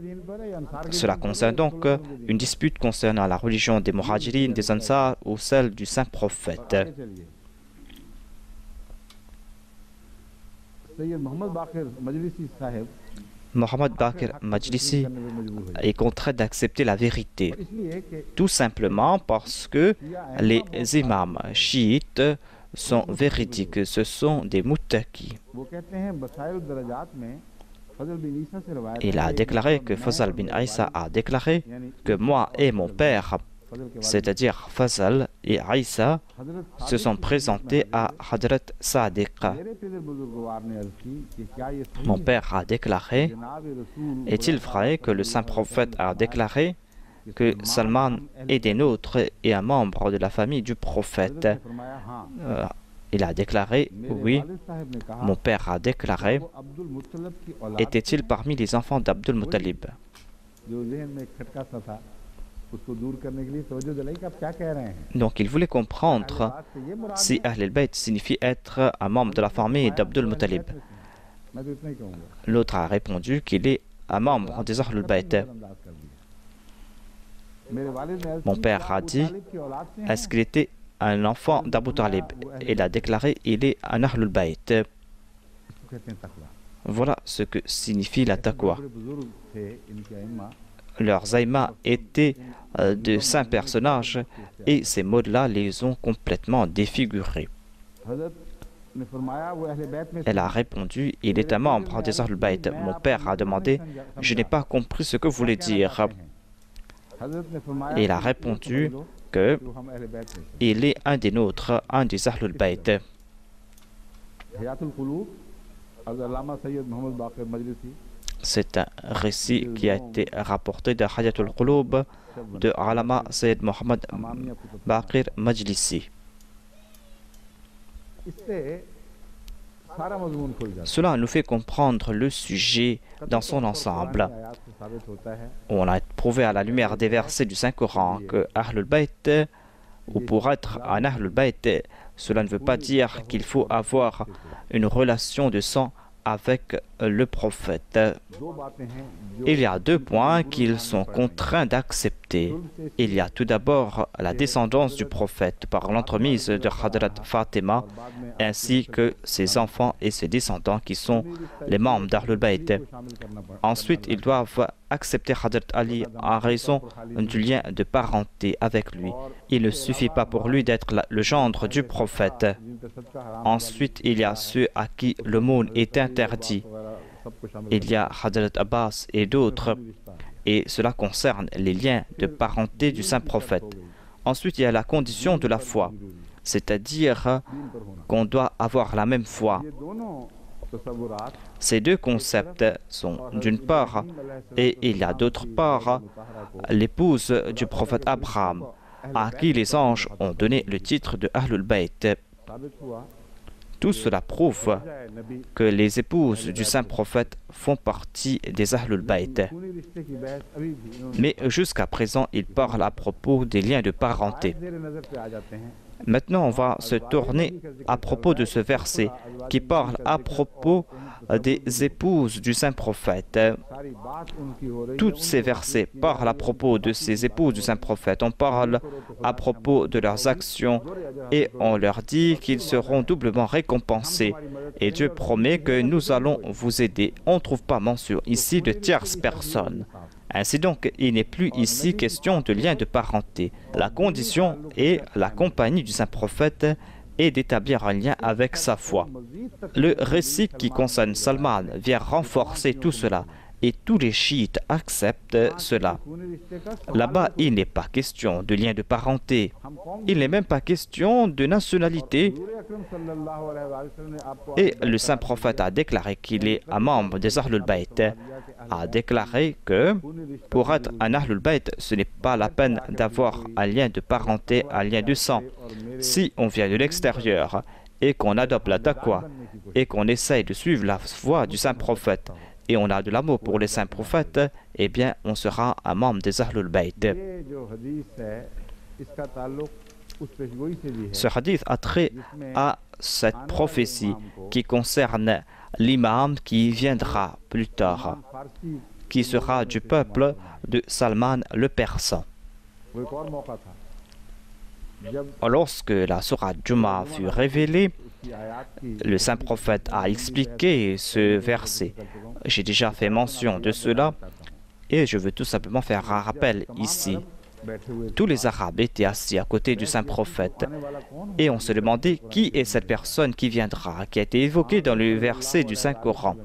Cela concerne donc une dispute concernant la religion des Muhajirines, des Ansar ou celle du saint prophète. Mohammed Baqir Majlisi est contraint d'accepter la vérité, tout simplement parce que les imams chiites sont véridiques, ce sont des muttaqis. Il a déclaré que Fazal bin Aïssa a déclaré que moi et mon père, c'est-à-dire Fazal et Aïssa, se sont présentés à Hadrat Sadiq. Mon père a déclaré, est-il vrai que le saint prophète a déclaré que Salman est des nôtres et un membre de la famille du prophète? Il a déclaré, oui. Mon père a déclaré, était-il parmi les enfants d'Abdul Muttalib? Donc il voulait comprendre si Ahl al-Bayt signifie être un membre de la famille d'Abdul Muttalib. L'autre a répondu qu'il est un membre des Ahl al-Bayt. Mon père a dit, est-ce qu'il était un enfant d'Abu Talib? Il a déclaré, il est un Ahl al-Bayt. Voilà ce que signifie la taqwa. Leurs aïmas étaient de saints personnages et ces mots-là les ont complètement défigurés. Elle a répondu, il est un membre des Ahlul Bayt. Mon père a demandé, je n'ai pas compris ce que vous voulez dire. Et il a répondu que il est un des nôtres, un des Ahlul Bayt. C'est un récit qui a été rapporté de Hayatul Qulub de Alama Sayyid Mohammed Baqir Majlisi. Cela nous fait comprendre le sujet dans son ensemble. on a prouvé à la lumière des versets du Saint-Coran que Ahlul Bayt, ou pour être un Ahlul Bayt, cela ne veut pas dire qu'il faut avoir une relation de sang avec le prophète. Il y a deux points qu'ils sont contraints d'accepter. Il y a tout d'abord la descendance du prophète par l'entremise de Hadrat Fatima, ainsi que ses enfants et ses descendants qui sont les membres d'Ahlul Bayt. Ensuite, ils doivent accepter Hadrat Ali en raison du lien de parenté avec lui. Il ne suffit pas pour lui d'être le gendre du prophète. Ensuite, il y a ceux à qui le monde est interdit. Il y a Hadrat Abbas et d'autres, et cela concerne les liens de parenté du saint prophète. Ensuite, il y a la condition de la foi, c'est-à-dire qu'on doit avoir la même foi. Ces deux concepts sont d'une part, et il y a d'autre part, l'épouse du prophète Abraham, à qui les anges ont donné le titre de Ahlul Bayt. Tout cela prouve que les épouses du saint prophète font partie des Ahlul Bayt. Mais jusqu'à présent, ils parlent à propos des liens de parenté. Maintenant, on va se tourner à propos de ce verset qui parle à propos des épouses du saint prophète. Tous ces versets parlent à propos de ces épouses du saint prophète. On parle à propos de leurs actions et on leur dit qu'ils seront doublement récompensés. Et Dieu promet que nous allons vous aider. On ne trouve pas mention ici de tierces personnes. Ainsi donc, il n'est plus ici question de lien de parenté. La condition et la compagnie du saint prophète est d'établir un lien avec sa foi. Le récit qui concerne Salman vient renforcer tout cela et tous les chiites acceptent cela. Là-bas, il n'est pas question de lien de parenté. Il n'est même pas question de nationalité. Et le saint prophète a déclaré qu'il est un membre des Ahlul Bayt, a déclaré que pour être un Ahlul Bayt, ce n'est pas la peine d'avoir un lien de parenté, un lien de sang. Si on vient de l'extérieur et qu'on adopte la taqwa et qu'on essaye de suivre la voie du saint prophète et on a de l'amour pour les saints prophètes, eh bien on sera un membre des Ahlul Bayt. Ce hadith a trait à cette prophétie qui concerne l'imam qui viendra plus tard, qui sera du peuple de Salman le Persan. Lorsque la sourate Jumu'ah fut révélée, le saint prophète a expliqué ce verset. J'ai déjà fait mention de cela et je veux tout simplement faire un rappel ici. Tous les Arabes étaient assis à côté du saint prophète et on se demandait qui est cette personne qui viendra, qui a été évoquée dans le verset du Saint-Coran.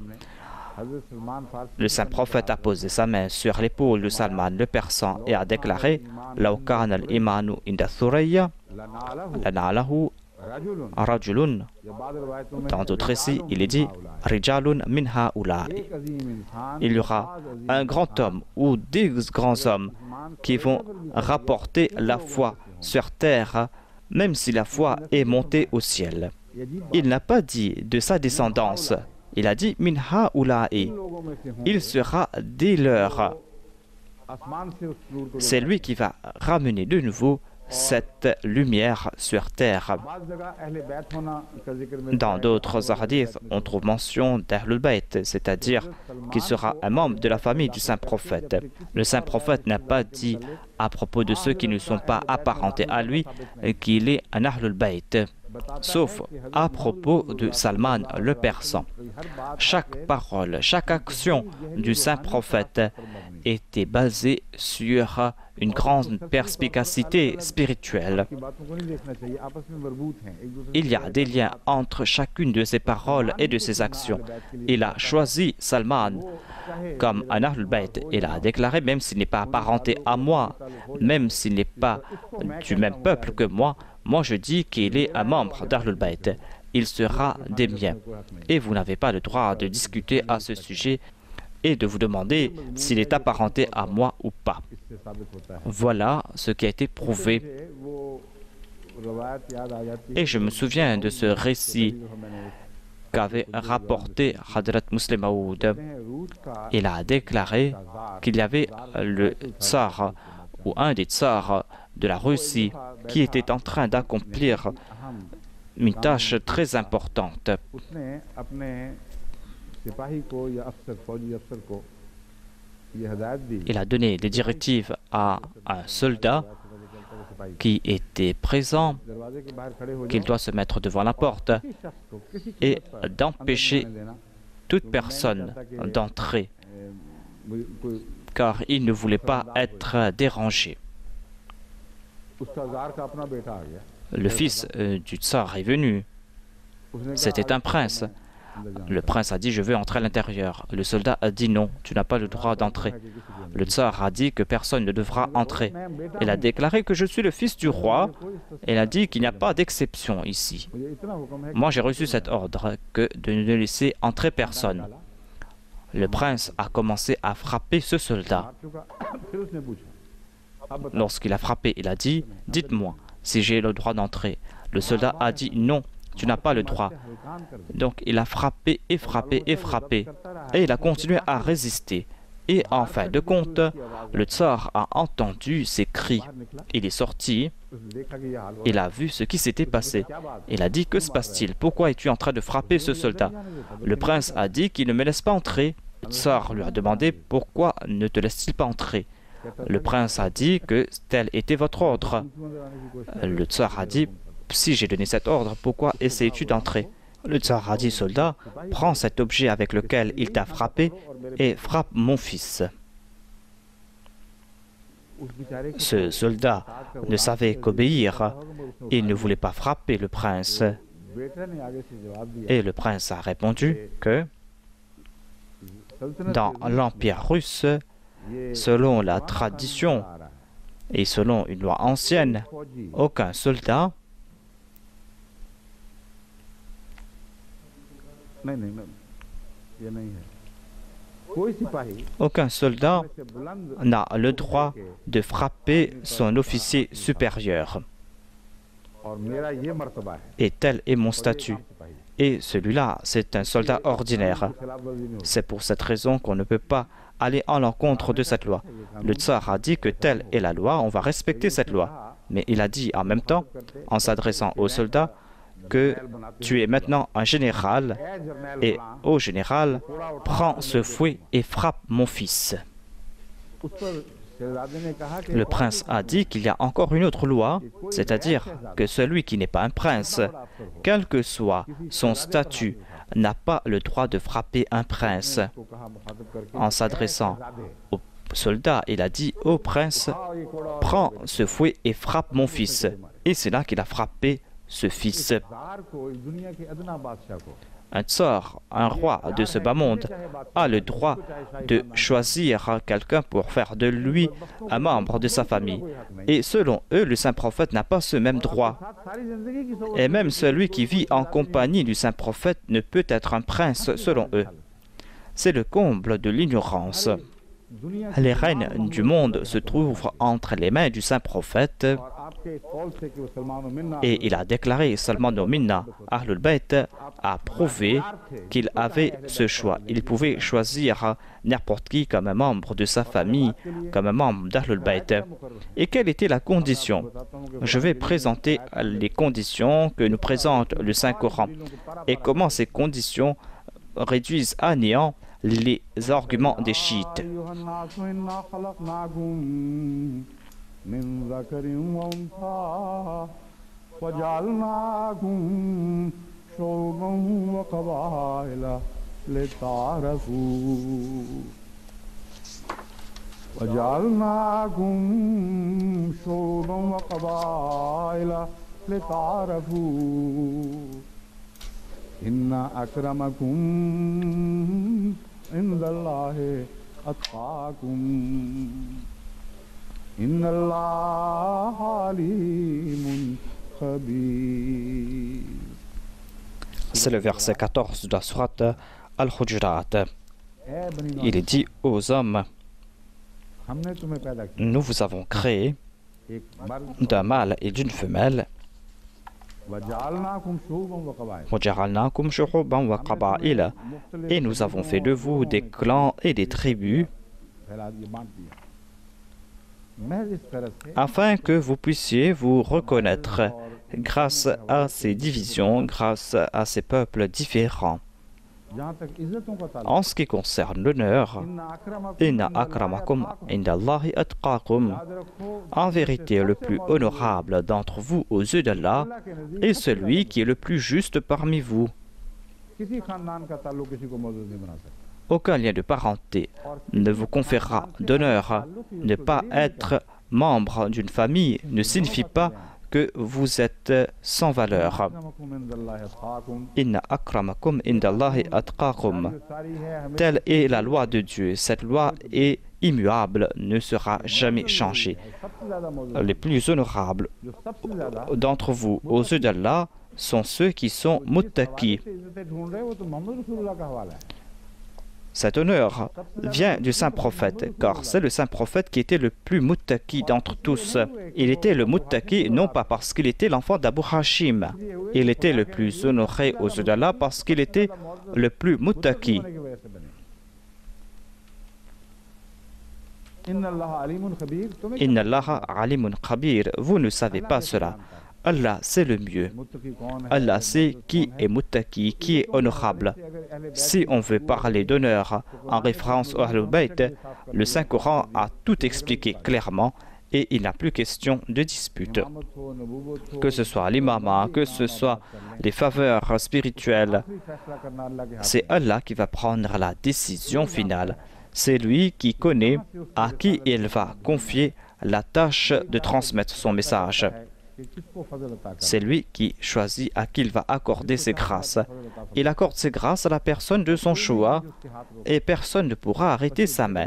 Le saint prophète a posé sa main sur l'épaule de Salman le Persan et a déclaré Law kana al-imanu inda thuraya lana'alahu rajulun. Dans d'autres récits, il est dit Rijalun min ha'ula'i. Il y aura un grand homme ou des grands hommes qui vont rapporter la foi sur terre, même si la foi est montée au ciel. Il n'a pas dit de sa descendance. Il a dit min ha'ula'i. Il sera des leurs. C'est lui qui va ramener de nouveau cette lumière sur terre. Dans d'autres hadiths, on trouve mention d'Ahlul Bayt, c'est-à-dire qu'il sera un membre de la famille du saint prophète. Le saint prophète n'a pas dit à propos de ceux qui ne sont pas apparentés à lui qu'il est un Ahlul Bayt, sauf à propos de Salman le Persan. Chaque parole, chaque action du saint prophète était basée sur une grande perspicacité spirituelle. Il y a des liens entre chacune de ses paroles et de ses actions. Il a choisi Salman comme un Ahlul Bayt. Il a déclaré, même s'il n'est pas apparenté à moi, même s'il n'est pas du même peuple que moi je dis qu'il est un membre d'Ahlul Bayt. Il sera des miens. Et vous n'avez pas le droit de discuter à ce sujet et de vous demander s'il est apparenté à moi ou pas. Voilà ce qui a été prouvé. Et je me souviens de ce récit qu'avait rapporté Hadrat Muslim Maud. Il a déclaré qu'il y avait le tsar ou un des tsars de la Russie qui était en train d'accomplir une tâche très importante. Il a donné des directives à un soldat qui était présent qu'il doit se mettre devant la porte et d'empêcher toute personne d'entrer, car il ne voulait pas être dérangé. Le fils du tsar est venu. C'était un prince. Le prince a dit « Je veux entrer à l'intérieur ». Le soldat a dit « Non, tu n'as pas le droit d'entrer ». Le tsar a dit que personne ne devra entrer. Il a déclaré que je suis le fils du roi. Il a dit qu'il n'y a pas d'exception ici. Moi, j'ai reçu cet ordre que de ne laisser entrer personne. Le prince a commencé à frapper ce soldat. Lorsqu'il a frappé, il a dit « Dites-moi si j'ai le droit d'entrer ». Le soldat a dit « Non, tu n'as pas le droit ». Donc il a frappé et frappé et frappé. Et il a continué à résister. Et en fin de compte, le tsar a entendu ses cris. Il est sorti. Il a vu ce qui s'était passé. Il a dit « Que se passe-t-il? Pourquoi es-tu en train de frapper ce soldat ?» Le prince a dit qu'il ne me laisse pas entrer. Le tsar lui a demandé « Pourquoi ne te laisse-t-il pas entrer ?» Le prince a dit que tel était votre ordre. Le tsar a dit « Si j'ai donné cet ordre, pourquoi essayes-tu d'entrer ?» Le tsar a dit « Soldat, prends cet objet avec lequel il t'a frappé et frappe mon fils. » Ce soldat ne savait qu'obéir. Il ne voulait pas frapper le prince. Et le prince a répondu que dans l'Empire russe, selon la tradition et selon une loi ancienne, aucun soldat n'a le droit de frapper son officier supérieur. Et tel est mon statut. Et celui-là, c'est un soldat ordinaire. C'est pour cette raison qu'on ne peut pas aller en l'encontre de cette loi. Le tsar a dit que telle est la loi, on va respecter cette loi. Mais il a dit en même temps, en s'adressant aux soldats, que tu es maintenant un général et ô général, prends ce fouet et frappe mon fils. Le prince a dit qu'il y a encore une autre loi, c'est-à-dire que celui qui n'est pas un prince, quel que soit son statut, n'a pas le droit de frapper un prince. En s'adressant au soldat, il a dit au prince, prends ce fouet et frappe mon fils. Et c'est là qu'il a frappé ce fils. Un tsar, un roi de ce bas monde, a le droit de choisir quelqu'un pour faire de lui un membre de sa famille. Et selon eux, le saint prophète n'a pas ce même droit. Et même celui qui vit en compagnie du saint prophète ne peut être un prince selon eux. C'est le comble de l'ignorance. Les règnes du monde se trouvent entre les mains du saint prophète. Et il a déclaré Salman Minna, Ahlul Bayt a prouvé qu'il avait ce choix. Il pouvait choisir n'importe qui comme un membre de sa famille, comme un membre d'Ahlul Bayt. Et quelle était la condition? Je vais présenter les conditions que nous présente le Saint-Coran et comment ces conditions réduisent à néant les arguments des chiites. من ذكر وأنثى وجعلناكم شعوبا وقبائل لتعارفوا إن أكرمكم عند الله أتقاكم إن الله عليم خبير. C'est le verset 14 de la sourate Al-Hujurat. Il est dit aux hommes, nous vous avons créé d'un mâle et d'une femelle وَجَعَلْنَاكُمْ شُعُوبًا وَقَبَائِلَ. وَجَعَلْنَاكُمْ شُعُوبًا وَقَبَائِلَ. Et nous avons fait de vous des clans et des tribus afin que vous puissiez vous reconnaître grâce à ces divisions, grâce à ces peuples différents. En ce qui concerne l'honneur, Inna akramakum indallahi atqakum. En vérité, le plus honorable d'entre vous aux yeux d'Allah est celui qui est le plus juste parmi vous. Aucun lien de parenté ne vous conférera d'honneur. Ne pas être membre d'une famille ne signifie pas que vous êtes sans valeur. Inna akramakum indallahi atqakum. Telle est la loi de Dieu. Cette loi est immuable, ne sera jamais changée. Les plus honorables d'entre vous aux yeux d'Allah sont ceux qui sont muttaqis. Cet honneur vient du saint prophète, car c'est le saint prophète qui était le plus muttaqi d'entre tous. Il était le muttaqi non pas parce qu'il était l'enfant d'Abu Hashim. Il était le plus honoré aux yeux d'Allah parce qu'il était le plus muttaqi. Inna Allaha alimun khabir. Vous ne savez pas cela. Allah, c'est le mieux. Allah sait qui est muttaqi, qui est honorable. Si on veut parler d'honneur en référence au Ahlul Bayt, le Saint-Coran a tout expliqué clairement et il n'a plus question de dispute. Que ce soit l'imama, que ce soit les faveurs spirituelles, c'est Allah qui va prendre la décision finale. C'est lui qui connaît à qui il va confier la tâche de transmettre son message. C'est lui qui choisit à qui il va accorder ses grâces. Il accorde ses grâces à la personne de son choix et personne ne pourra arrêter sa main.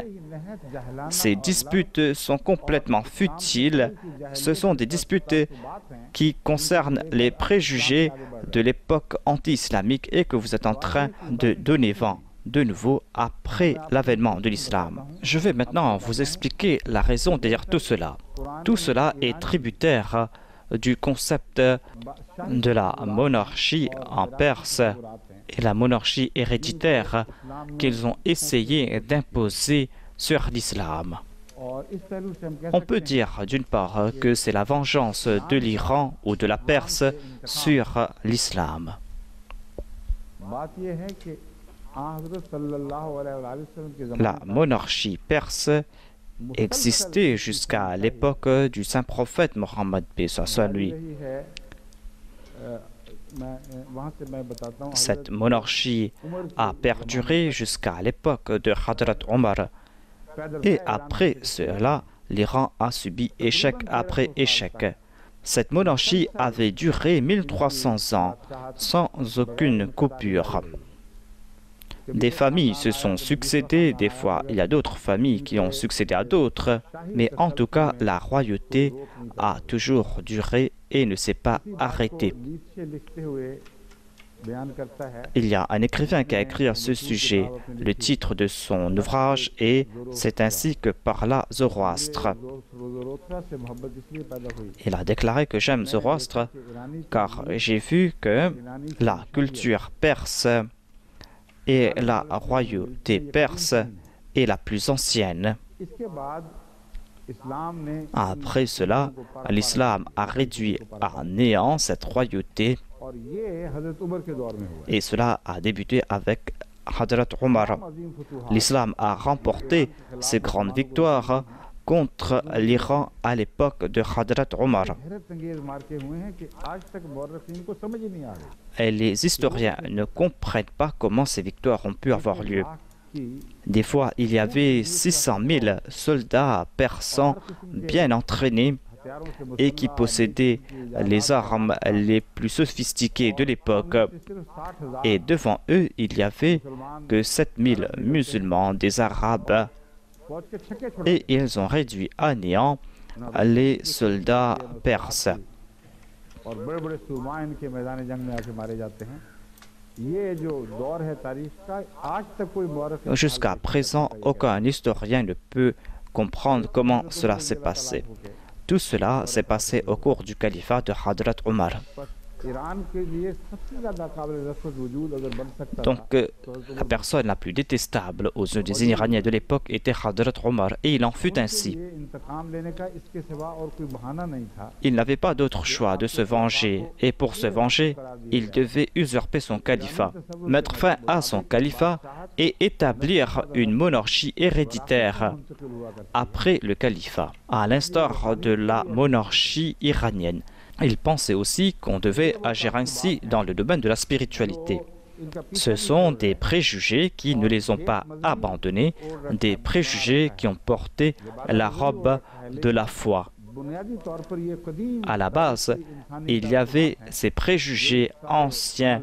Ces disputes sont complètement futiles. Ce sont des disputes qui concernent les préjugés de l'époque anti-islamique et que vous êtes en train de donner vent de nouveau après l'avènement de l'islam. Je vais maintenant vous expliquer la raison derrière tout cela. Tout cela est tributaire du concept de la monarchie en Perse et la monarchie héréditaire qu'ils ont essayé d'imposer sur l'islam. On peut dire d'une part que c'est la vengeance de l'Iran ou de la Perse sur l'islam. La monarchie perse existait jusqu'à l'époque du saint prophète Mohammed paix soit lui. Cette monarchie a perduré jusqu'à l'époque de Hadrat Omar. Et après cela, l'Iran a subi échec après échec. Cette monarchie avait duré 1300 ans sans aucune coupure. Des familles se sont succédées, des fois il y a d'autres familles qui ont succédé à d'autres, mais en tout cas la royauté a toujours duré et ne s'est pas arrêtée. Il y a un écrivain qui a écrit à ce sujet. Le titre de son ouvrage est « C'est ainsi que parla Zoroastre ». Il a déclaré que j'aime Zoroastre car j'ai vu que la culture perse et la royauté perse est la plus ancienne. Après cela, l'islam a réduit à néant cette royauté et cela a débuté avec Hadrat Omar. L'islam a remporté ces grandes victoires contre l'Iran à l'époque de Hadrat Omar. Et les historiens ne comprennent pas comment ces victoires ont pu avoir lieu. Des fois, il y avait 600 000 soldats persans bien entraînés et qui possédaient les armes les plus sophistiquées de l'époque. Et devant eux, il n'y avait que 7000 musulmans, des Arabes, et ils ont réduit à néant les soldats perses. Jusqu'à présent, aucun historien ne peut comprendre comment cela s'est passé. Tout cela s'est passé au cours du califat de Hadrat Omar. Donc, la personne la plus détestable aux yeux des Iraniens de l'époque était Hadrat Omar, et il en fut ainsi. Il n'avait pas d'autre choix de se venger, et pour se venger, il devait usurper son califat, mettre fin à son califat et établir une monarchie héréditaire après le califat, à l'instar de la monarchie iranienne. Il pensait aussi qu'on devait agir ainsi dans le domaine de la spiritualité. Ce sont des préjugés qui ne les ont pas abandonnés, des préjugés qui ont porté la robe de la foi. À la base, il y avait ces préjugés anciens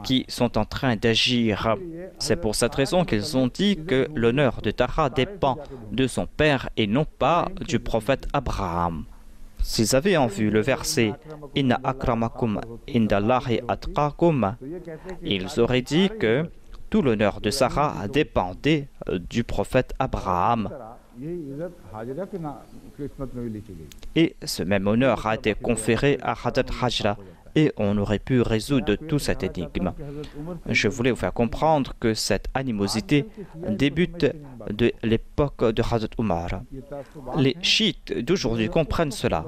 qui sont en train d'agir. C'est pour cette raison qu'ils ont dit que l'honneur de Tara dépend de son père et non pas du prophète Abraham. S'ils avaient en vue le verset « Inna akramakum indallahi atqakum », ils auraient dit que tout l'honneur de Sarah dépendait du prophète Abraham. Et ce même honneur a été conféré à Hadrat Hajra et on aurait pu résoudre tout cet énigme. Je voulais vous faire comprendre que cette animosité débute de l'époque de Hadrat Omar. Les chiites d'aujourd'hui comprennent cela.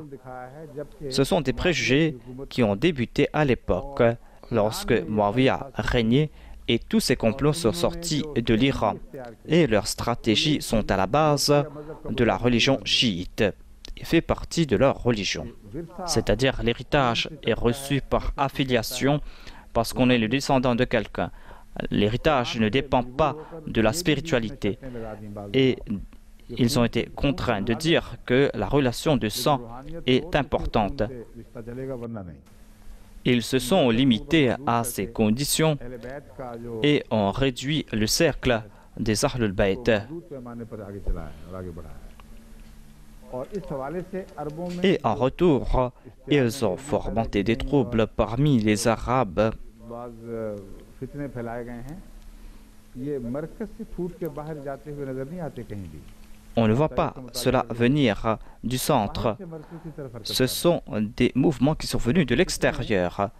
Ce sont des préjugés qui ont débuté à l'époque, lorsque Muawiyah régnait et tous ces complots sont sortis de l'Iran. Et leurs stratégies sont à la base de la religion chiite et fait partie de leur religion. C'est-à-dire l'héritage est reçu par affiliation parce qu'on est le descendant de quelqu'un. L'héritage ne dépend pas de la spiritualité. Et ils ont été contraints de dire que la relation de sang est importante. Ils se sont limités à ces conditions et ont réduit le cercle des Ahlul Bayt. Et en retour, ils ont fomenté des troubles parmi les Arabes. On ne voit pas cela venir du centre. Ce sont des mouvements qui sont venus de l'extérieur.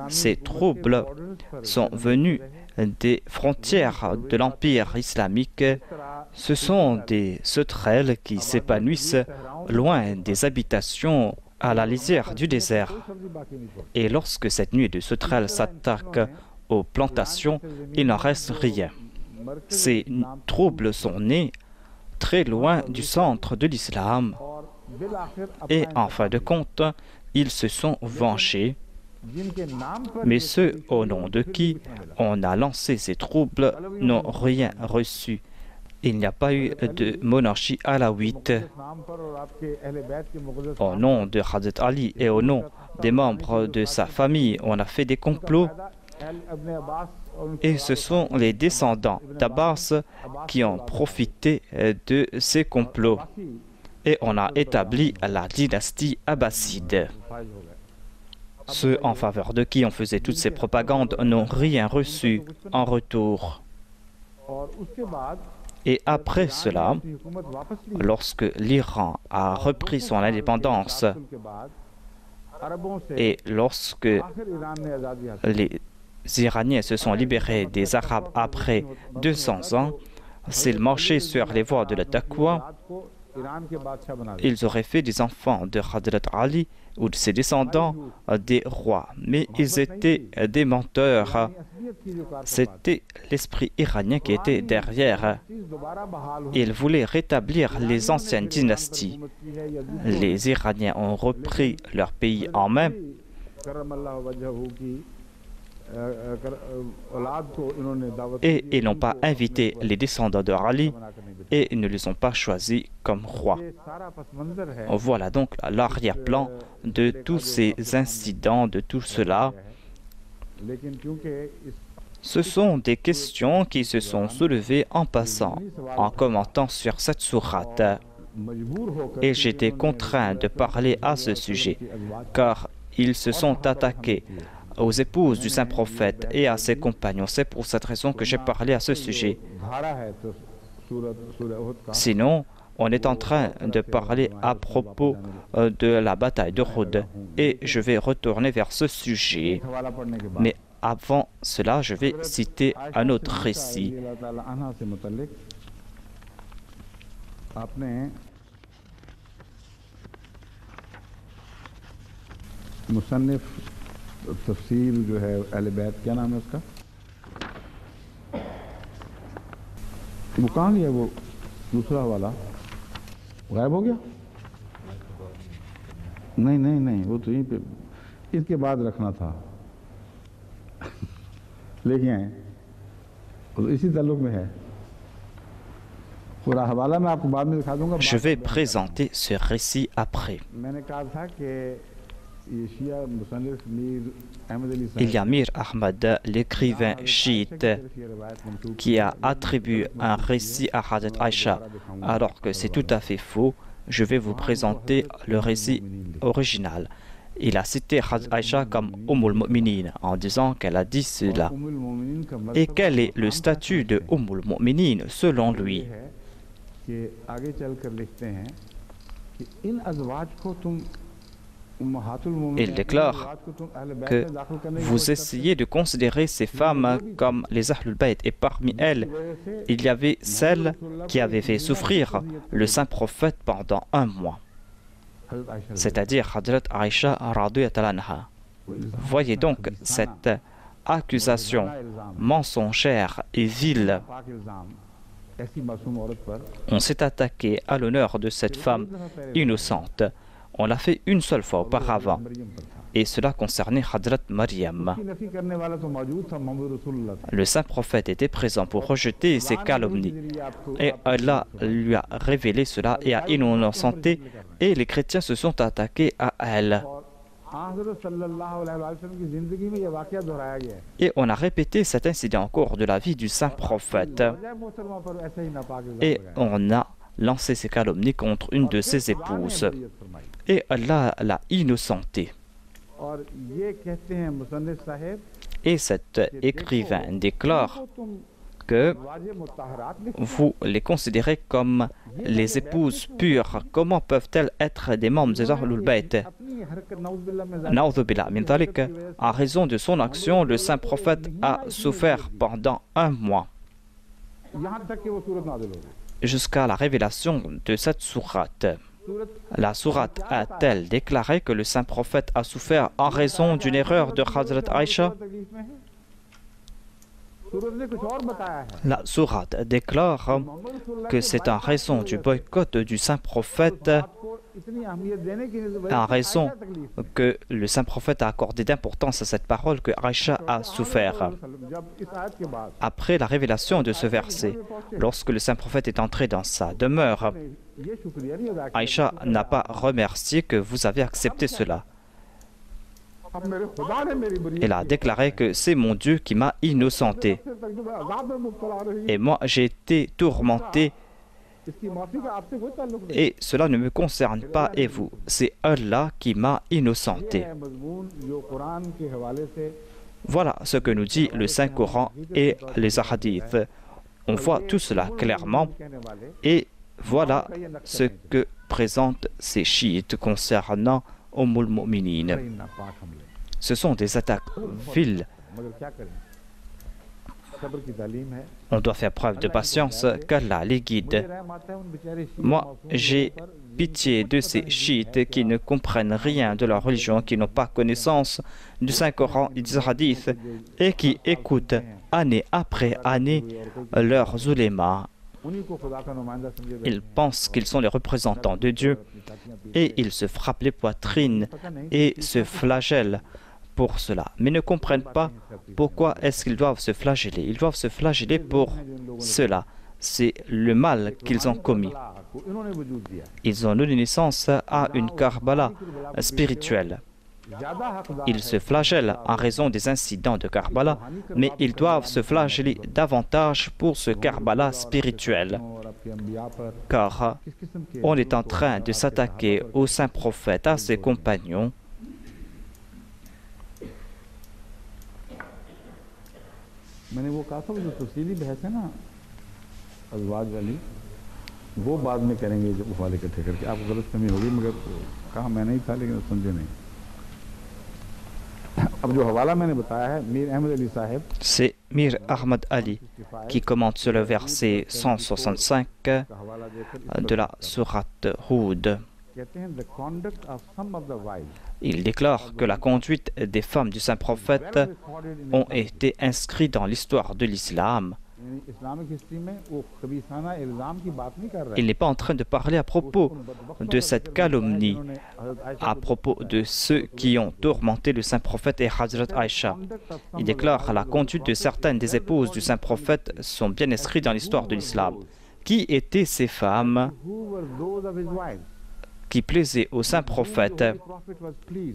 Ces troubles sont venus des frontières de l'Empire islamique. Ce sont des sauterelles qui s'épanouissent loin des habitations à la lisière du désert. Et lorsque cette nuée de sauterelles s'attaque aux plantations, il n'en reste rien. Ces troubles sont nés très loin du centre de l'islam. Et en fin de compte, ils se sont vengés. Mais ceux au nom de qui on a lancé ces troubles n'ont rien reçu. Il n'y a pas eu de monarchie alawite. Au nom de Hazrat Ali et au nom des membres de sa famille, on a fait des complots. Et ce sont les descendants d'Abbas qui ont profité de ces complots. Et on a établi la dynastie abbasside. Ceux en faveur de qui on faisait toutes ces propagandes n'ont rien reçu en retour. Et après cela, lorsque l'Iran a repris son indépendance et lorsque les Iraniens se sont libérés des Arabes après 200 ans, s'ils marchaient sur les voies de la taqwa, ils auraient fait des enfants de Hadrat Ali ou de ses descendants des rois. Mais ils étaient des menteurs. C'était l'esprit iranien qui était derrière. Ils voulaient rétablir les anciennes dynasties. Les Iraniens ont repris leur pays en main. Et ils n'ont pas invité les descendants de Ali et ils ne les ont pas choisis comme rois. Voilà donc l'arrière-plan de tous ces incidents, de tout cela. Ce sont des questions qui se sont soulevées en passant, en commentant sur cette sourate. Et j'étais contraint de parler à ce sujet, car ils se sont attaqués aux épouses du saint prophète et à ses compagnons. C'est pour cette raison que j'ai parlé à ce sujet. Sinon, On est en train de parler à propos de la bataille de Uhud et je vais retourner vers ce sujet. Mais avant cela, je vais citer un autre récit. मुसन्निफ तफसीर जो है अहले बैत, क्या नाम है उसका, वो कहाँ गया, वो दूसरा वाला गायब हो गया? नहीं नहीं नहीं, वो तो यहीं पे इसके बाद रखना था। लेके आए, तो इसी ताल्लुक में है। पूरा हवाला मैं आपको बाद में दिखा दूंगा। Je vais présenter ce récit après. मैंने कहा था कि Il y a Mir Ahmad, l'écrivain chiite, qui a attribué un récit à Hazrat Aïcha, alors que c'est tout à fait faux. Je vais vous présenter le récit original. Il a cité Hazrat Aïcha comme Ummul Mu'minin en disant qu'elle a dit cela. Et quel est le statut de Ummul Mu'minin selon lui? Il déclare que vous essayez de considérer ces femmes comme les Ahlul Bayt, et parmi elles, il y avait celle qui avait fait souffrir le saint prophète pendant 1 mois, c'est-à-dire Hadrat Aïcha radhiyallahu anha. Voyez donc cette accusation mensongère et vile. On s'est attaqué à l'honneur de cette femme innocente. On l'a fait une seule fois auparavant, et cela concernait Hadrat Maryam. Le saint prophète était présent pour rejeter ces calomnies, et Allah lui a révélé cela et a innocenté, et les chrétiens se sont attaqués à elle. Et on a répété cet incident au cours de la vie du saint prophète, et on a lancé ces calomnies contre une de ses épouses, et Allah l'a innocentée. Et cet écrivain déclare que vous les considérez comme les épouses pures. Comment peuvent-elles être des membres des Ahlul Bayt? Na'udhu billah min dhalik. En raison de son action, le saint prophète a souffert pendant 1 mois, jusqu'à la révélation de cette sourate. La sourate a-t-elle déclaré que le saint prophète a souffert en raison d'une erreur de Hazrat Aïcha? La sourate déclare que c'est en raison du boycott du saint prophète, en raison que le saint prophète a accordé d'importance à cette parole, que Aïcha a souffert. Après la révélation de ce verset, lorsque le saint prophète est entré dans sa demeure, Aïcha n'a pas remercié que vous avez accepté cela. Elle a déclaré que c'est mon Dieu qui m'a innocenté. Et moi, j'ai été tourmenté. Et cela ne me concerne pas et vous. C'est Allah qui m'a innocenté. Voilà ce que nous dit le Saint-Coran et les hadiths. On voit tout cela clairement. Et voilà ce que présentent ces chiites concernant Ummul Mu'minin. Ce sont des attaques viles. On doit faire preuve de patience, qu'Allah les guide. Moi, j'ai pitié de ces chiites qui ne comprennent rien de leur religion, qui n'ont pas connaissance du Saint-Coran et des hadiths, et qui écoutent année après année leurs ulémas. Ils pensent qu'ils sont les représentants de Dieu et ils se frappent les poitrines et se flagellent pour cela, mais ne comprennent pas pourquoi est-ce qu'ils doivent se flageller. Ils doivent se flageller pour cela. C'est le mal qu'ils ont commis. Ils ont donné naissance à une Karbala spirituelle. Ils se flagellent en raison des incidents de Karbala, mais ils doivent se flageller davantage pour ce Karbala spirituel, car on est en train de s'attaquer au saint prophète, à ses compagnons. वो बाद में करेंगे जब हवाले इकट्ठे करके आपको गलतफहमी होगी मगर कहा मैं नहीं था लेकिन समझे नहीं अब जो हवाला मैंने बताया है मीर अहमद अली साहब C'est Mir Ahmad Ali qui commente sur le verset 165 का हवाला देकर de la sourate Hud. कहते हैं the conduct of some of the wise Il déclare que la conduite des femmes du saint prophète ont été inscrites dans l'histoire de l'islam. Islamic history में वो खबीसाना इल्जाम की बात नहीं कर रहा Il n'est pas en train de parler à propos de cette calomnie, à propos de ceux qui ont tourmenté le saint prophète et Hazrat Aïcha. Il déclare la conduite de certaines des épouses du saint prophète sont bien inscrites dans l'histoire de l'islam. Qui étaient ces femmes qui plaisaient au saint prophète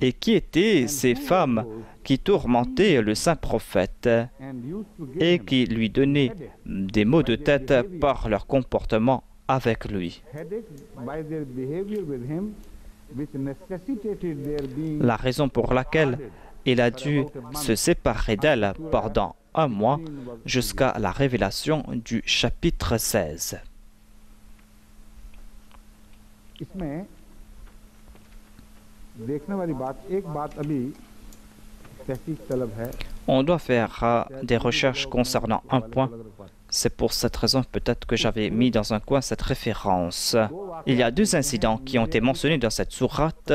et qui étaient ces femmes qui tourmentaient le saint prophète et qui lui donnaient des maux de tête par leur comportement avec lui. La raison pour laquelle il a dû se séparer d'elle pendant un mois jusqu'à la révélation du chapitre 16. On doit faire des recherches concernant un point. C'est pour cette raison peut-être que j'avais mis dans un coin cette référence. Il y a deux incidents qui ont été mentionnés dans cette sourate.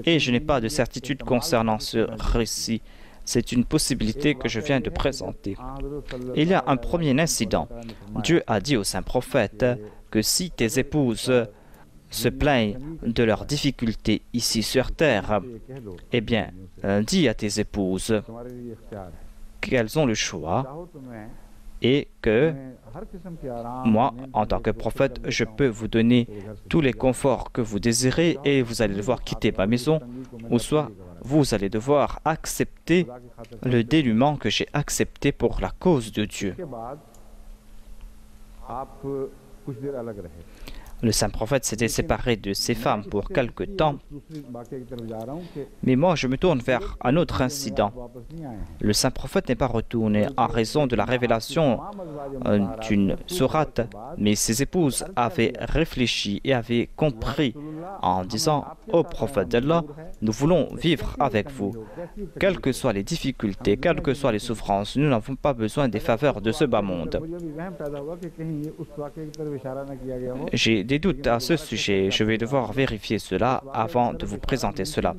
Et je n'ai pas de certitude concernant ce récit. C'est une possibilité que je viens de présenter. Il y a un premier incident. Dieu a dit au saint prophète que si tes épouses se plaignent de leurs difficultés ici sur terre, eh bien, dis à tes épouses qu'elles ont le choix et que moi, en tant que prophète, je peux vous donner tous les conforts que vous désirez et vous allez devoir quitter ma maison, ou soit vous allez devoir accepter le dénuement que j'ai accepté pour la cause de Dieu. Le saint prophète s'était séparé de ses femmes pour quelque temps, mais moi je me tourne vers un autre incident. Le saint prophète n'est pas retourné en raison de la révélation d'une sourate, mais ses épouses avaient réfléchi et avaient compris en disant au prophète d'Allah, nous voulons vivre avec vous. Quelles que soient les difficultés, quelles que soient les souffrances, nous n'avons pas besoin des faveurs de ce bas monde. J'ai des doutes à ce sujet. Je vais devoir vérifier cela avant de vous présenter cela.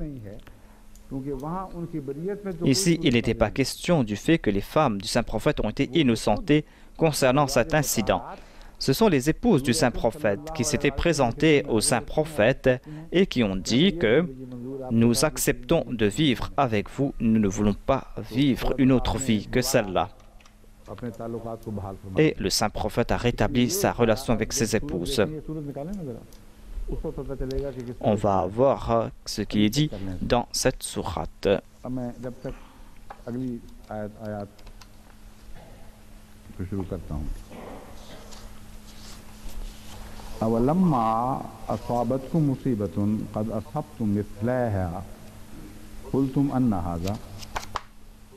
Ici, il n'était pas question du fait que les femmes du saint prophète ont été innocentées concernant cet incident. Ce sont les épouses du saint prophète qui s'étaient présentées au saint prophète et qui ont dit que nous acceptons de vivre avec vous, nous ne voulons pas vivre une autre vie que celle-là. Et le saint prophète a rétabli sa relation avec ses épouses. On va voir ce qui est dit dans cette sourate.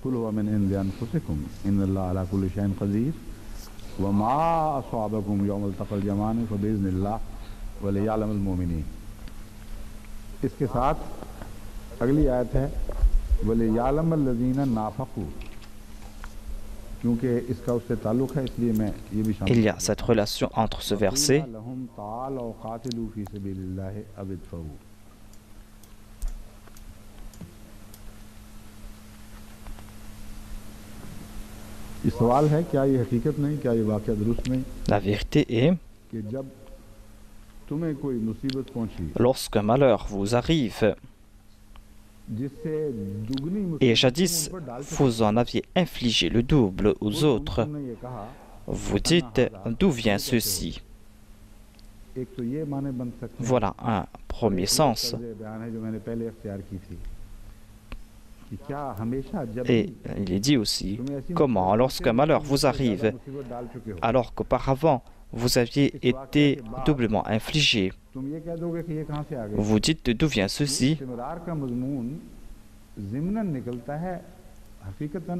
قل هو من عند أنفسكم إن الله على كل شيء قدير وما أصابكم يوم التقى الجمعان فبإذن الله وليعلم المؤمنين. इसके साथ अगली आयत है वलियालम الذين नाफकू क्योंकि इसका उससे ताल्लुक है इसलिए मैं ये भी शामिल Il y a cette relation entre ce verset सवाल है क्या ये हकीकत नहीं क्या ये वाकया दुरुस्त नहीं La vérité est कि जब तुम्हें कोई मुसीबत पहुंची lorsqu'un malheur vous arrive जिससे दुगनी et jadis vous en aviez infligé le double aux autres, vous dites d'où vient ceci. एक तो ये माने बन सकते हैं Voilà un premier sens. बयान है जो मैंने पहले इख्तियार की थी कि क्या हमेशा जब Et il est dit aussi, comment, lorsqu'un malheur vous arrive, मुसीबत डाल चुके हो alors qu'auparavant vous aviez été doublement infligé, तुम ये कह दोगे कि ये कहां से आ गया vous dites d'où vient ceci. इस्तिमरार का मजमून ज़िम्नन निकलता है हकीकतन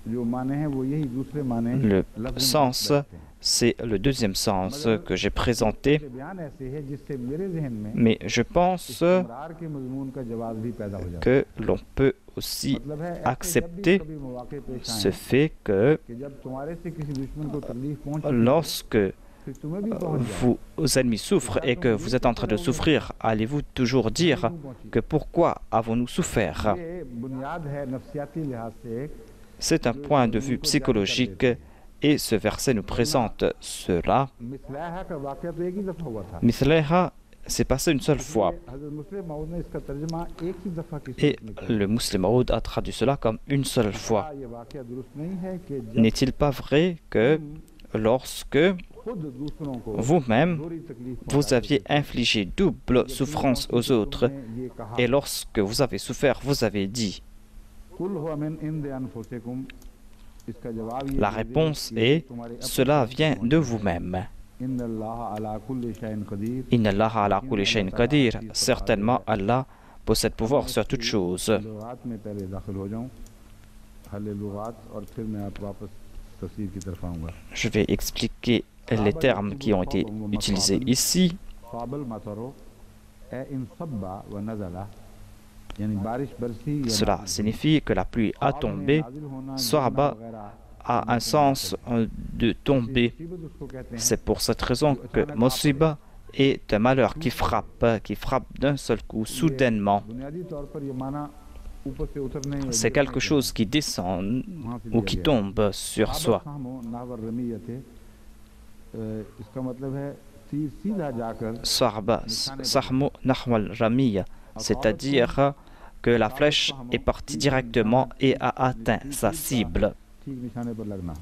जो माने हैं वो यही दूसरे माने Le लफ्ज़ में sens, बैठते हैं। c'est le deuxième sens que j'ai présenté, के बयान ऐसे है जिससे मेरे जहन में mais je pense इस्तिमरार के मज़मून का जवाब भी पैदा हो जाता है। que l'on peut aussi मतलब है ऐसे जब भी accepter कभी मौके पेश ce आएं fait que कि जब तुम्हारे से किसी दुश्मन को तकलीफ पहुंचे lorsque फिर तुम्हें भी पहुंच जाए vos ennemis souffrent et que vous êtes en train de souffrir, allez-vous toujours dire que pourquoi avons-nous souffert? ये बुनियाद है नफ्सियाती लिहाज से C'est un point de vue psychologique et ce verset nous présente cela. मिसलाहा का वाक़या तो एक ही दफ़ा हुआ था। Mithleha s'est passé une seule fois हज़रत मुस्लिम मऊद ने इसका तर्जुमा एक ही दफ़ा की et सूरत में किया। le musulman Maud a traduit cela comme une seule fois. ये वाक़या दुरुस्त नहीं है कि जब N'est-il pas vrai que lorsque खुद दूसरों को vous-même बुरी तकलीफ vous aviez infligé double souffrance aux autres ने ये कहा et lorsque vous avez souffert, vous avez dit? कुल हुआ मिन इंद अनफुसिकुम, इसका जवाब ये La दे réponse कि est तुम्हारे अपने cela vient de vous-même. इन्नल्लाह अला कुल्लि शैइन क़दीर, Inna Allaha ala kulli shay'in qadir. Certainement, Allah possède pouvoir sur toutes choses. लुगात में पहले दाखिल हो जाऊं, हल लुगात, और फिर मैं आप वापस तफसीर की तरफ आऊंगा। Je vais expliquer les termes qui ont été utilisés ici. क़ाबिल मतरो ए इन सब्बा व नज़ला, यानी बारिश बरसी या Cela signifie que la pluie a tombé. Sahaba a un sens de tomber. मुसीबत उसको कहते हैं C'est pour cette raison que Mosiba est un malheur qui frappe d'un seul coup, soudainement. बुनियादी तौर पर ये माना ऊपर से उतरने या C'est quelque chose qui descend ou qui tombe sur soi. Nawar रमीयते, इसका मतलब है तीर सीधा जाकर Sahaba, Sahmu Nahwal Ramiya, c'est-à-dire que la flèche est partie directement et a atteint sa cible. ठीक निशाने पर लगना।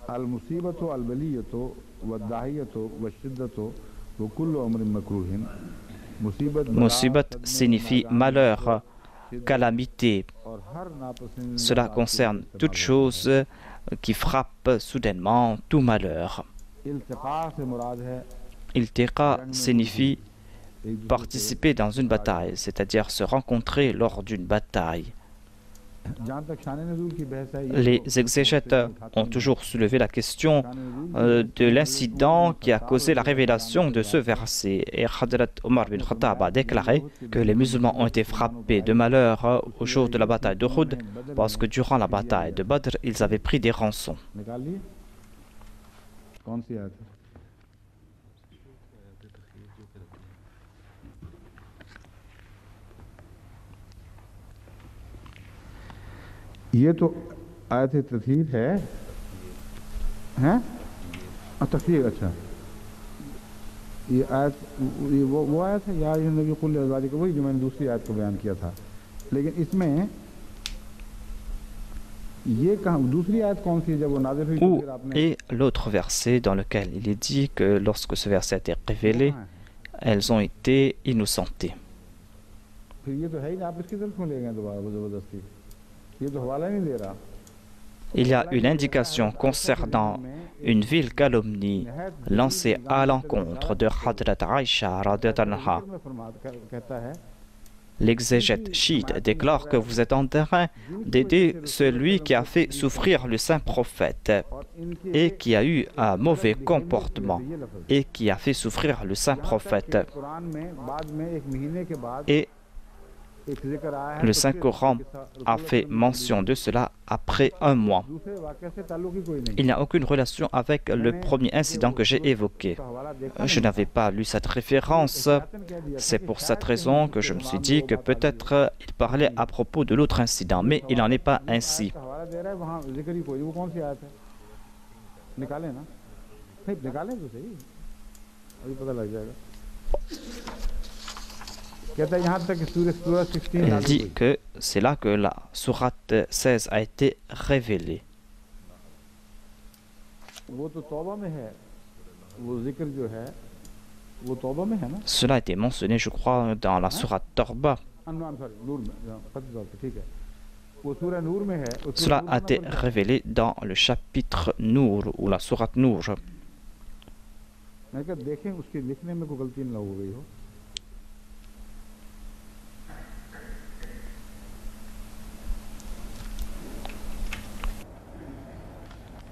अल मुसीबतो अल बलियतो व दाहियतो व शिद्दतो व कुल्लु अमरिन मकरूहिन, मुसीबत Musibat signifie malheur, calamité. और हर नापसंद Cela concerne toute chose qui frappe soudainement, tout malheur. इल्तिका से मुराद है Iltiqa signifie participer dans une bataille, c'est-à-dire se rencontrer lors d'une bataille. जहाँ तक शान नज़ूल की बहस है, Les exégètes ont toujours soulevé la question de l'incident qui a causé la révélation de ce verset. Et Hadrat Omar bin Khattab a déclaré que les musulmans ont été frappés de malheur au jour de la bataille d'Uhud parce que durant la bataille de Badr, ils avaient pris des rançons. निकाल लिए कौन सी आयत है? ये तो आयत तथहीर है, हैं? तफसीर, अच्छा ये आयत, ये वो आयत है या ये नबी कुल अज़वाजिक, वही जो मैंने दूसरी आयत को बयान किया था। लेकिन इसमें ये कहाँ दूसरी आयत कौन सी है जब वो नाज़िल हुई? Où फिर आपने est l'autre verset dans lequel il est dit que lorsque ce verset a été révélé, elles ont été innocentées? फिर ये तो है ही ना, आप इसकी तरफ क्यों ले गए दोबारा ज़बरदस्ती? ये तो हवाला नहीं दे रहा। Il y a une indication concernant une ville calomnie lancée à l'encontre de Hadrat Aïcha radhiyallahu anha. कहता है L'exégète chiite déclare que vous êtes en train d'aider celui qui a fait souffrir le saint prophète et qui a eu un mauvais comportement et qui a fait souffrir le saint prophète. Quran में बाद में एक महीने के बाद Et एक जिक्र आया है, le Saint-Coran a fait mention de cela après un mois. दूसरे वाक़ये से ताल्लुक ही कोई नहीं। Il n'y a aucune relation avec le premier incident que j'ai évoqué. Je n'avais pas lu cette référence. C'est pour cette raison que je me suis dit que peut-être il parlait à propos de l'autre incident, mais il n'en est pas ainsi. हवाला दे रहा है, वहाँ जिक्र ही कोई, वो कौन सी आयत है? निकालें ना, नहीं निकालें तो सही, अभी पता लग जाएगा। कहता है यहाँ तक कि सूरह 16 Il नाज़िल dit हुई। que c'est là que la sourate 16 a été révélée. वो तो तौबा में है, वो जिक्र जो है वो तौबा में है ना? Cela a été mentionné, je crois, dans la sourate Torba. Sorry Noor में, कतई तौर पे, ठीक है। वो सूरह नूर में है, उस Cela सूरह a नूर été में révélé dans le chapitre Nour ou la sourate Nour. मैं कहा देखें उसके लिखने में कोई गलती ना हो गई हो।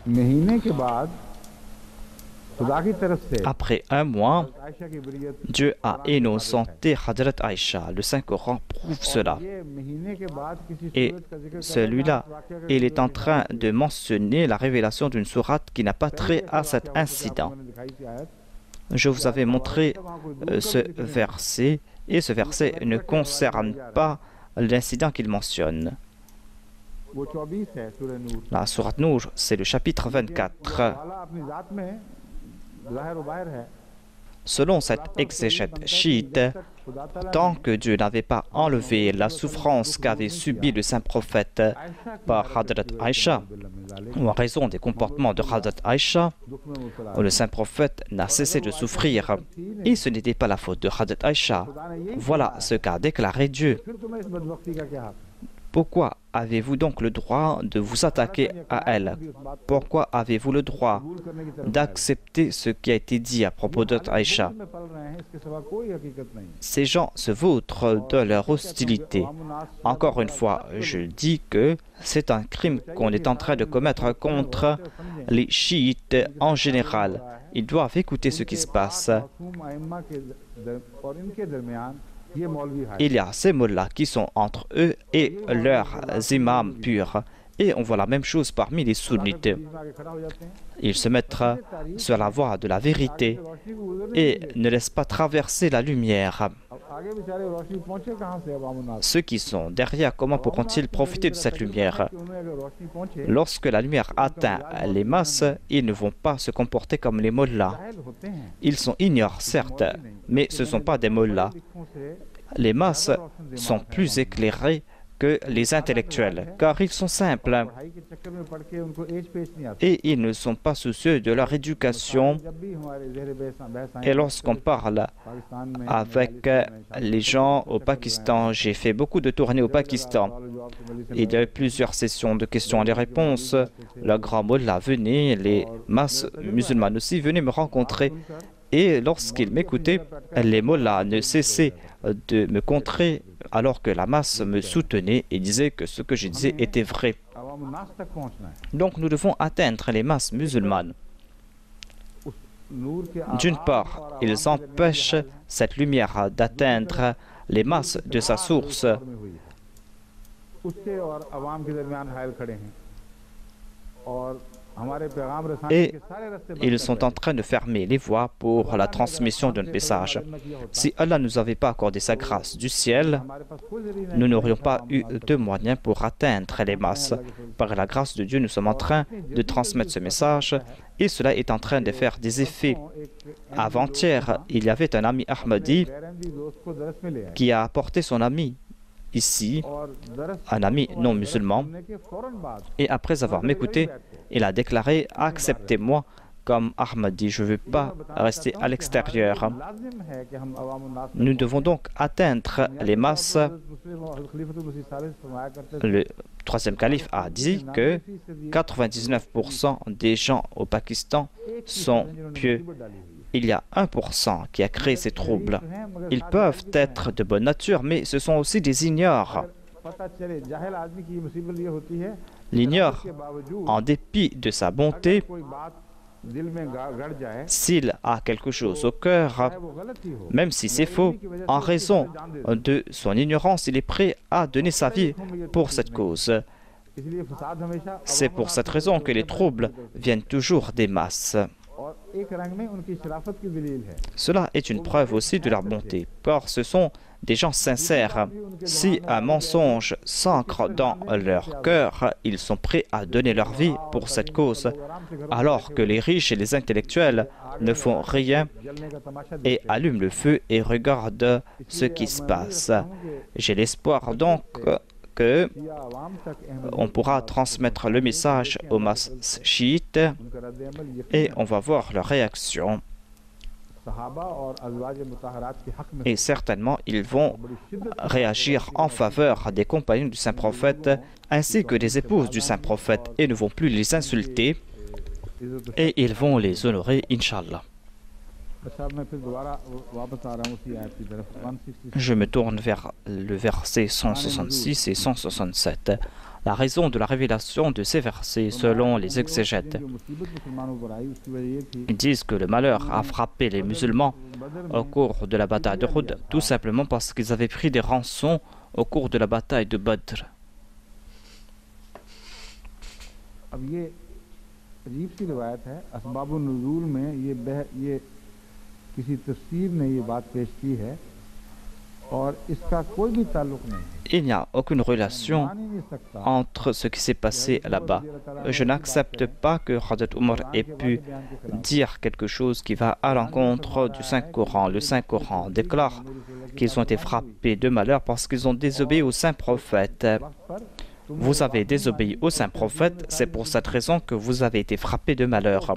महीने के बाद खुदा की तरफ से Après un mois, आयशा की बरियत Dieu a innocenté Hadrat Aïcha. Le Saint-Coran prouve cela. ये महीने के बाद किसी Et सूरत का जिक्र celui-là, il est en train de mentionner la révélation d'une sourate qui n'a pas trait à cet incident. Je vous avais montré ce verset, et ce verset ne concerne pas l'incident qu'il mentionne. वो 24 है सूरह नूर La sourate Nour, c'est le chapitre 24. वाला अपनी जात में ज़ाहिर व बाहिर है Selon cette exégète chiite, tant que Dieu n'avait pas enlevé la souffrance qu'avait subie le saint prophète par Hadrat Aïcha, ou en raison des comportements de Hadrat Aïcha, le saint prophète n'a cessé de souffrir. Et ce n'était pas la faute de Hadrat Aïcha. Voilà ce qu'a déclaré Dieu. फिर तुम्हें इस बदबख्ती का क्या हक Pourquoi avez-vous donc le droit de vous attaquer à elle? Pourquoi avez-vous le droit कबूल करने की तरफ d'accepter ce qui a été dit à propos d'Aïcha? में पल रहे हैं इसके सिवा कोई हकीकत नहीं Ces gens se vautrent de leur hostilité. Encore une fois, je dis que c'est un crime qu'on est en train de commettre contre les chiites en général. Ils doivent écouter ce qui se passe. मासूम अइम्मा के और इनके दरमियान ये मौलवी है Il y a ces mots-là qui sont entre eux et leurs imams purs. Et on voit la même chose parmi les sunnites. बीच में आगे खड़ा हो जाते हैं Ils se mettent sur la voie de la vérité रोशनी को गुजरने et ne laissent pas traverser la lumière. अब आगे बेचारे रोशनी पहुंचे कहां से अब आमुन्नास Ceux qui sont derrière, comment pourront-ils profiter de cette lumière? उन्हें अगर रोशनी पहुंचे Lorsque la lumière atteint les masses, ils ne vont pas se comporter comme les mollahs. जाहिल होते हैं Ils sont ignorants, certes, mais ce ne sont pas des mollahs. लिखों से Les masses sont plus éclairées que les intellectuels, car ils sont simples पढ़ाई के चक्कर में पढ़ के उनको एज पेश नहीं आता et ils ne sont pas soucieux de leur éducation. जब भी हमारे ज़हरे बहस Et lorsqu'on parle पाकिस्तान में avec les gens au Pakistan, j'ai fait beaucoup de tournées au Pakistan. Il y a eu plusieurs sessions de questions et de réponses. Le grand mullah venait, les masses musulmanes aussi venaient me rencontrer. Et lorsqu'ils m'écoutaient, les mollahs ne cessaient de me contrer alors que la masse me soutenait et disait que ce que je disais était vrai. अवामुन्नास तक पहुंचना है Donc nous devons atteindre les masses musulmanes. उस नूर के D'une part, ils empêchent cette lumière d'atteindre les masses de sa source. में हुई उसके और अवाम के दरमियान हायल खड़े हैं और हमारे पैगाम रसानी Et के सारे रास्ते ils sont en train de fermer les voies pour la transmission d'un message. Si Allah ne nous avait pas accordé sa grâce du ciel, हमारे पास कोई जरिया नहीं nous n'aurions pas eu de moyens pour atteindre les masses. Par la grâce de Dieu, nous sommes en train de transmettre ce message et cela est en train de faire des effets. Avant-hier, il y avait un ami Ahmadi गैरहमदी दोस्त को दरस में ले आए qui a apporté son ami ici, और दरस un ami non musulman, सुनने के फौरन बाद et après avoir m'écouté, il a déclaré « Acceptez-moi comme Ahmadi, je ne veux pas rester à l'extérieur. लाजिम है कि हम अवामुन्नास » Nous devons donc atteindre les masses. खलीफतुल मसीह सालिस फरमाया करते थे Le troisième calife a dit que 99% des gens au Pakistan sont pieux. Il y a 1% qui a créé ces troubles. Ils peuvent être de bonne nature, mais ce sont aussi des ignorants. पता चले जाहिल आदमी की मुसीबत ये होती है L'ignore, के बावजूद en dépit de sa bonté, कोई बात दिल में गड़ जाए s'il a quelque chose au cœur, चाहे वो गलत ही हो même si c'est faux, en raison de son ignorance, il est prêt à donner sa vie pour cette cause. इसलिए फसाद हमेशा C'est pour cette raison que les troubles viennent toujours des masses. और एक रंग में उनकी शराफत की दलील है Cela est une preuve aussi de leur bonté, car ce sont des gens sincères. Si un mensonge s'ancre dans leur cœur, ils sont prêts à donner leur vie pour cette cause, alors que les riches et les intellectuels ne font rien जलने का तमाशा et allument le feu et regardent ce qui se passe. J'ai l'espoir donc que या आवाम तक Ahmad on pourra transmettre le message aux masses chiites उनका रद्द-ए-अमल et on va voir leur réaction. सहाबा और अज़वाज मुतहरात के हक में Et certainement, ils vont réagir en faveur des compagnons du Saint-Prophète ainsi que des épouses du Saint-Prophète et ne vont plus les insulter इज्जत et ils vont les honorer, Inch'Allah. अच्छा मैं फिर दोबारा वापस आ रहा हूँ उसी आयत की तरफ 166 Je me tourne vers le verset 166 et 167. la raison de la révélation de ces versets selon les exégètes. Ils disent que le malheur a frappé les musulmans au cours de la bataille de Uhud, tout simplement parce qu'ils avaient pris des rançons au cours de la bataille de Badr. Il n'y a aucune relation entre ce qui s'est passé là-bas. Je n'accepte pas que Hazrat Omar ait pu dire quelque chose qui va à l'encontre du Saint-Coran. Le Saint-Coran déclare qu'ils ont été frappés de malheur parce qu'ils ont désobéi au Saint-Prophète. Vous avez désobéi au Saint-Prophète, c'est pour cette raison que vous avez été frappés de malheur.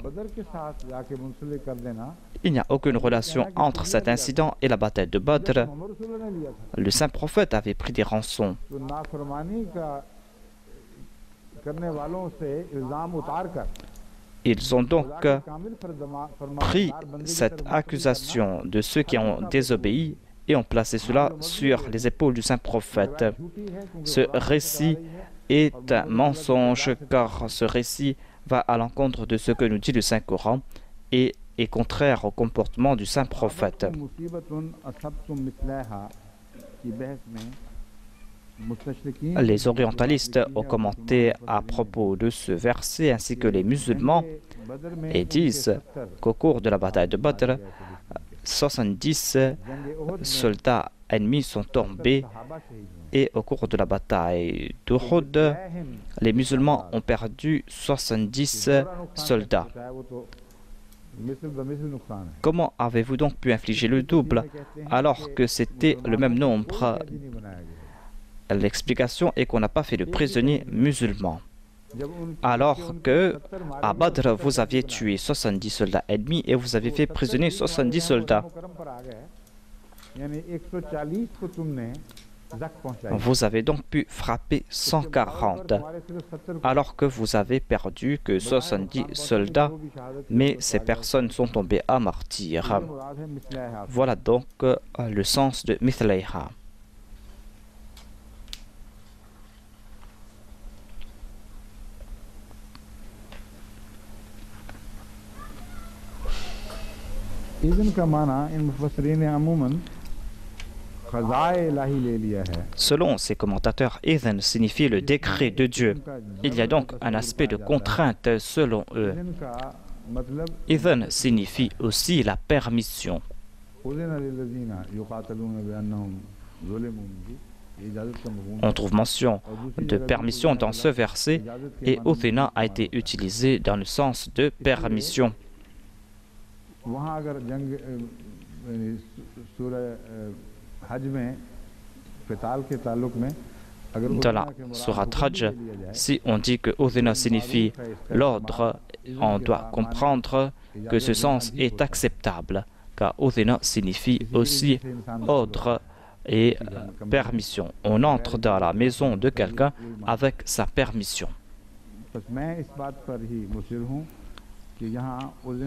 Il n'y a aucune relation entre cet incident et la bataille de Badr. Le Saint-Prophète avait pris des rançons. Ils ont donc pris cette accusation de ceux qui ont désobéi et ont placé cela sur les épaules du Saint-Prophète. Ce récit est un mensonge car ce récit va à l'encontre de ce que nous dit le Saint-Coran et est contraire au comportement du Saint-Prophète. Les orientalistes ont commenté à propos de ce verset ainsi que les musulmans et disent qu'au cours de la bataille de Badr, 70 soldats ennemis sont tombés et au cours de la bataille d'Uhud, les musulmans ont perdu 70 soldats. Comment avez-vous donc pu infliger le double alors que c'était le même nombre? L'explication est qu'on n'a pas fait de prisonniers musulmans. Alors que à Badr, vous aviez tué 70 soldats ennemis et vous avez fait prisonnier 70 soldats. Vous avez donc pu frapper 140, alors que vous avez perdu que 70 soldats, mais ces personnes sont tombées à martyrs. Voilà donc le sens de Mithlayha. Selon ces commentateurs, Idhan signifie le décret de Dieu. Il y a donc un aspect de contrainte selon eux. Idhan signifie aussi la permission. On trouve mention de permission dans ce verset et Udhina a été utilisé dans le sens de permission. Dans la sourate Hajj, si on dit que Udhina signifie l'ordre, on doit comprendre que ce sens est acceptable, car Udhina signifie aussi ordre et permission. On entre dans la maison de quelqu'un avec sa permission.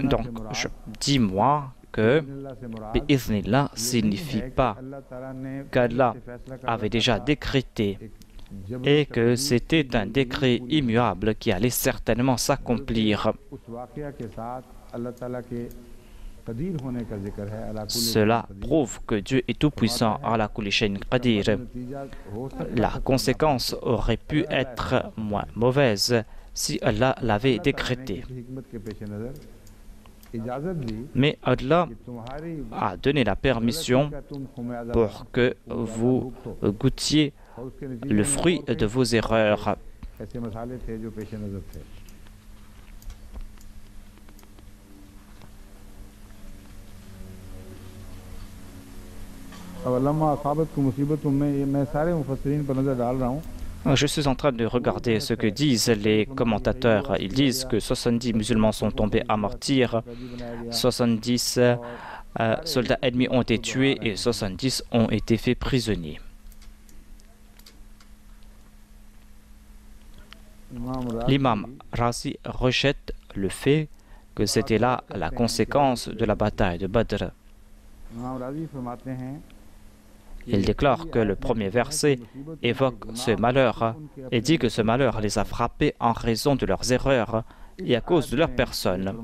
Donc, je dis moi que Bi'ithnillah ne signifie pas qu'Allah avait déjà décrété et que c'était un décret immuable qui allait certainement s'accomplir. Cela prouve que Dieu est tout-puissant, ala kulli shay'in qadir. La conséquence aurait pu être moins mauvaise si Allah l'avait décrété. Mais Allah a donné la permission pour que vous goûtiez le fruit de vos erreurs. Je suis en train de regarder ce que disent les commentateurs. Ils disent que 70 musulmans sont tombés à martyrs, 70 soldats ennemis ont été tués et 70 ont été faits prisonniers. L'imam Razi rejette le fait que c'était là la conséquence de la bataille de Badr. Il déclare que le premier verset évoque ce malheur et dit que ce malheur les a frappés en raison de leurs erreurs et à cause de leur personne.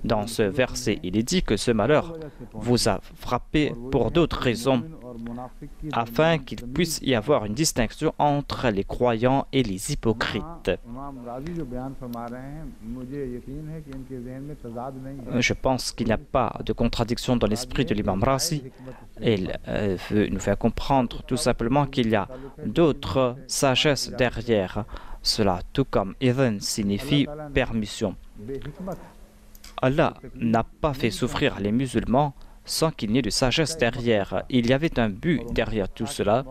Dans ce verset, il est dit que ce malheur vous a frappé pour d'autres raisons, afin qu'il puisse y avoir une distinction entre les croyants et les hypocrites. Je pense qu'il n'y a pas de contradiction dans l'esprit de l'imam Razi. Il nous fait comprendre tout simplement qu'il y a d'autres sagesses derrière cela, tout comme idhan signifie permission. Allah n'a pas fait souffrir les musulmans sans qu'il n'y ait de sagesse derrière. Il y avait un but derrière tout cela,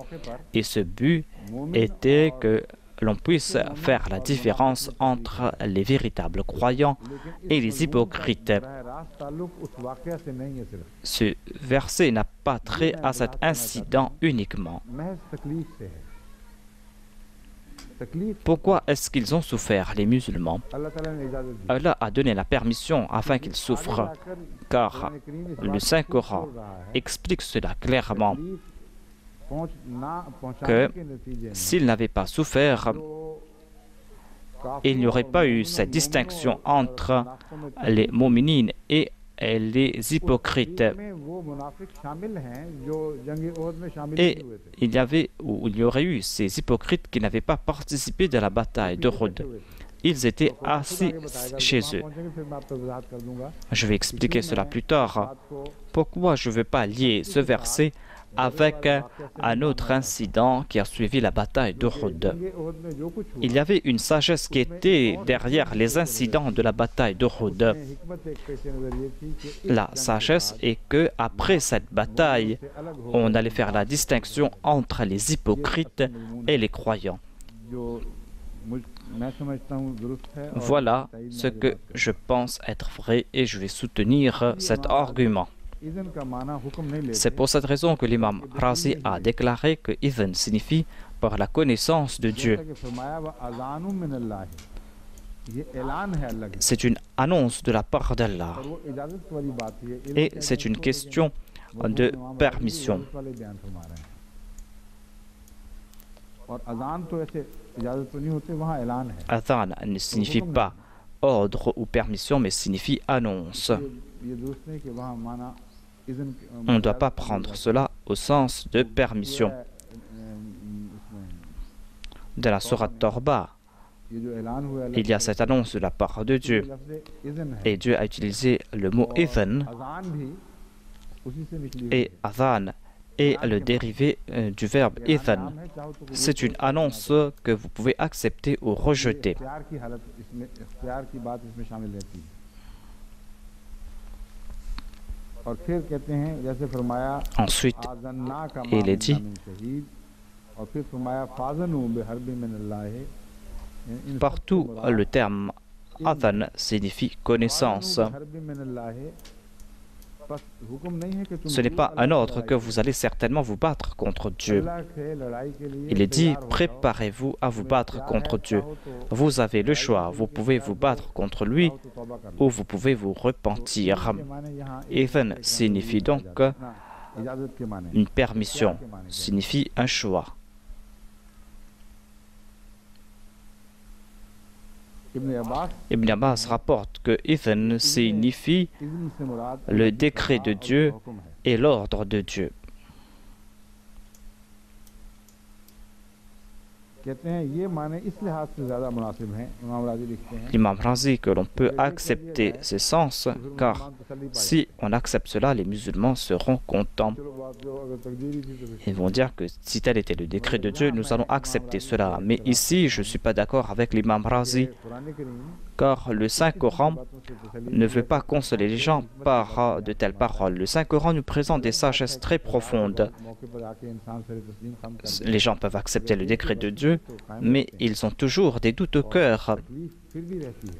et ce but était que l'on puisse faire la différence entre les véritables croyants et les hypocrites. Ce verset n'a pas trait à cet incident uniquement. Pourquoi est-ce qu'ils ont souffert, les musulmans? Allah a donné la permission afin qu'ils souffrent, car le Saint-Coran explique cela clairement, que s'ils n'avaient pas souffert, il n'y aurait pas eu cette distinction entre les mu'minines et les hypocrites. Et il y aurait eu ces hypocrites qui n'avaient pas participé de la bataille d'Uhud. Ils étaient assis chez eux. Je vais expliquer cela plus tard. Pourquoi je ne veux pas lier ce verset avec un autre incident qui a suivi la bataille d'Uhud. Il y avait une sagesse qui était derrière les incidents de la bataille d'Uhud. La sagesse est que après cette bataille, on allait faire la distinction entre les hypocrites et les croyants. Voilà ce que je pense être vrai et je vais soutenir cet argument. C'est pour cette raison que l'imam Razi a déclaré que idhan signifie par la connaissance de Dieu. C'est une annonce de la part d'Allah et c'est une question de permission. Adhan ne signifie pas ordre ou permission, mais signifie annonce. On ne doit pas prendre cela au sens de permission. Dans la sourate Torba, il y a cette annonce de la part de Dieu. Et Dieu a utilisé le mot idhan, et adhan est le dérivé du verbe idhan. C'est une annonce que vous pouvez accepter ou rejeter. Ensuite, il est dit, partout le terme adhan signifie connaissance. Ce n'est pas un ordre que vous allez certainement vous battre contre Dieu. Il est dit, préparez-vous à vous battre contre Dieu. Vous avez le choix, vous pouvez vous battre contre lui ou vous pouvez vous repentir. Idhan signifie donc une permission, signifie un choix. Ibn Abbas rapporte que idhan signifie le décret de Dieu et l'ordre de Dieu. L'imam Razi que l'on peut accepter ces sens, car si on accepte cela, les musulmans seront contents. Ils vont dire que si tel était le décret de Dieu, nous allons accepter cela. Mais ici, je ne suis pas d'accord avec l'imam Razi, car le Saint-Coran ne veut pas consoler les gens par de telles paroles. Le Saint-Coran nous présente des sagesses très profondes. Les gens peuvent accepter le décret de Dieu, mais ils ont toujours des doutes au cœur.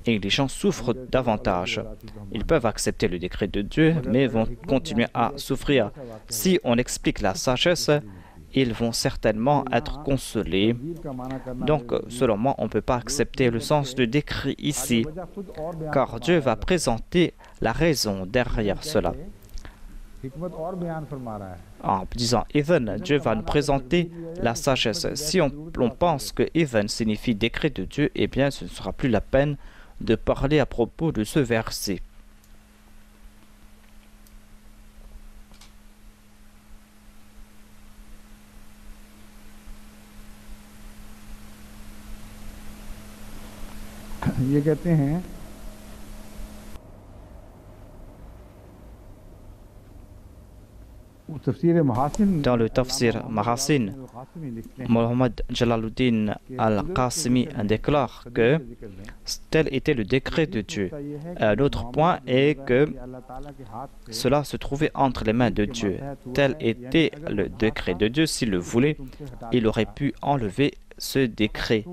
Et les gens souffrent davantage. Ils peuvent accepter le décret de Dieu, mais vont continuer à souffrir. Si on explique la sagesse, ils vont certainement être consolés. Donc, selon moi, on ne peut pas accepter le sens du décret ici, car Dieu va présenter la raison derrière cela. हिकमत और बयान फरमा रहा है En disant Idhan, Dieu va nous présenter la sagesse. Si on pense que Idhan signifie décret de Dieu, eh bien ce ne sera plus la peine de parler à propos de ce verset. ये कहते हैं Dans le Tafsir Mahasin, Mohammed Jalaluddin al-Qasimi déclare que tel était le décret de Dieu. Un autre point est que cela se trouvait entre les mains de Dieu. Tel était le décret de Dieu. S'il le voulait, il aurait pu enlever ce décret.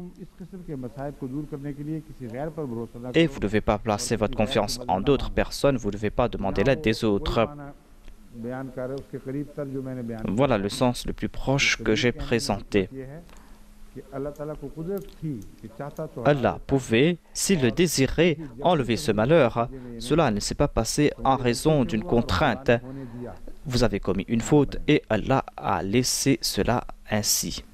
Et vous ne devez pas placer votre confiance en d'autres personnes, vous ne devez pas demander l'aide des autres. Voilà le sens le plus proche que j'ai présenté. Allah pouvait, s'il le désirait, enlever ce malheur. Cela ne s'est pas passé en raison d'une contrainte. Vous avez commis une faute et Allah a laissé cela ainsi.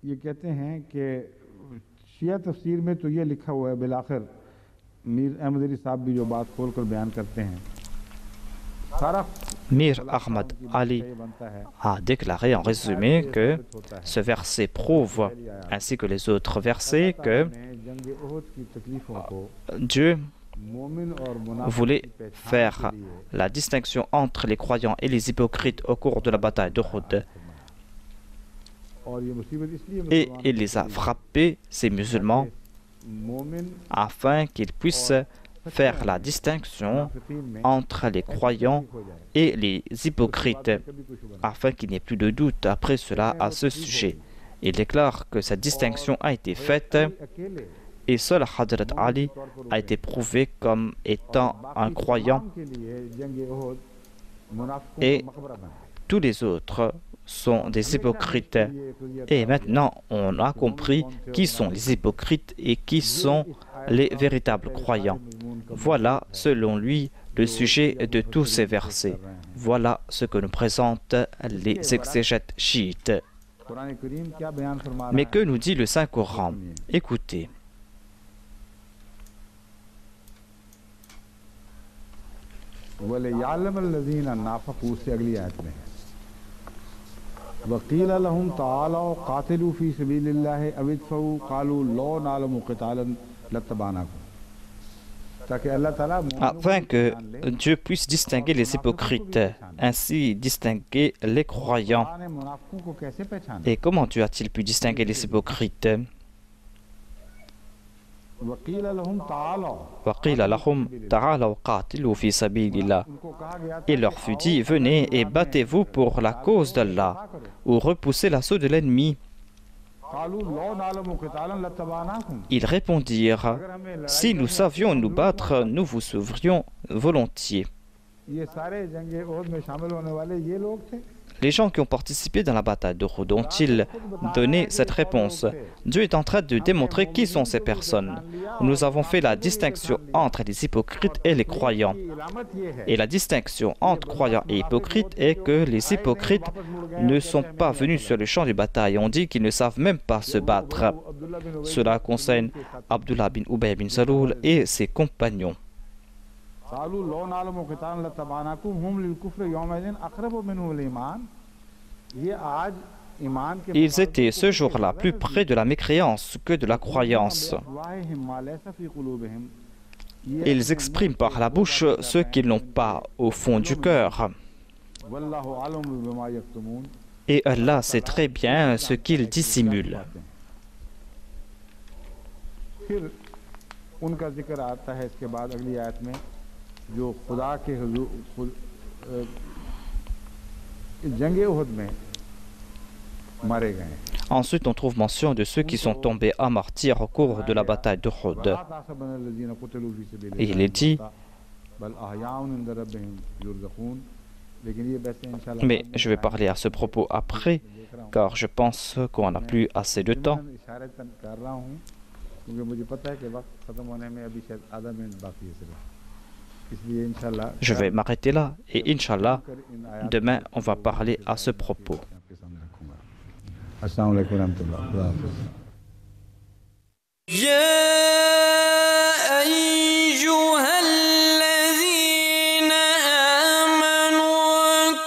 ये कहते हैं कि शिया तफसीर में तो ये लिखा हुआ है बिलाखिर मीर अहमद अली साहब भी जो बात खोल कर बयान करते हैं सारा Mir Ahmad Ali a déclaré en résumé que ce verset prouve, ainsi que les autres versets, que Dieu voulait faire la distinction entre les croyants et les hypocrites au cours de la bataille d'Uhud. Et il les a frappés, ces musulmans, afin qu'ils puissent faire la distinction entre les croyants et les hypocrites, afin qu'il n'y ait plus de doute après cela à ce sujet. Il déclare que cette distinction a été faite et seul Hadrat Ali a été prouvé comme étant un croyant et tous les autres sont des hypocrites. Et maintenant, on a compris qui sont les hypocrites et qui sont les véritables croyants. Voilà, selon lui, le sujet de tous ces versets. Voilà ce que nous présentent les exégètes chiites. Mais que nous dit le Saint-Coran? Écoutez. वकील लहुम ताला कातिलू फी सबीलिल्लाह अविदफू कालू लो नालम क़ितालन लतबानाकुम ताकि अल्लाह ताला afin que Dieu puisse distinguer les hypocrites, ainsi distinguer les croyants. Et comment Dieu a-t-il pu distinguer les hypocrites? Il leur fut dit, venez et battez-vous pour la cause d'Allah, ou repoussez l'assaut de l'ennemi. Ils répondirent, si nous savions nous battre, nous vous sauverions volontiers. Les gens qui ont participé dans la bataille d'Uhud ont-ils donné cette réponse? Dieu est en train de démontrer qui sont ces personnes. Nous avons fait la distinction entre les hypocrites et les croyants. Et la distinction entre croyants et hypocrites est que les hypocrites ne sont pas venus sur le champ de bataille. On dit qu'ils ne savent même pas se battre. Cela concerne Abdullah bin Ubay bin Salul et ses compagnons. Ils étaient ce jour-là plus près de la mécréance que de la croyance. Ils expriment par la bouche ce qu'ils n'ont pas au fond du cœur. Et Allah sait très bien ce qu'ils dissimulent. जो खुदा के जंगे उहद में मारे गए. Ensuite, on trouve mention de ceux qui sont tombés à martyrs au cours de la bataille d'Uhud. Et il est dit, mais je vais parler à ce propos après, car je pense qu'on n'a plus assez de temps. क्योंकि मुझे पता है कि वक्त ख़त्म होने में अभी शायद आधा मिनट बाकी है सिर्फ, इसलिए इंशाल्लाह Je vais m'arrêter là et Inch'Allah, demain on va parler à ce propos. आपके सामने रखूंगा। अस्सलाम वालेकुम रहमतुल्लाह, खुदा हाफ़िज़। يا أيها الذين آمنوا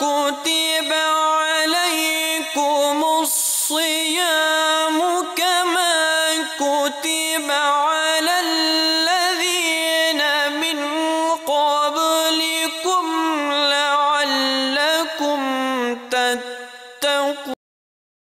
كتب عليكم الصيام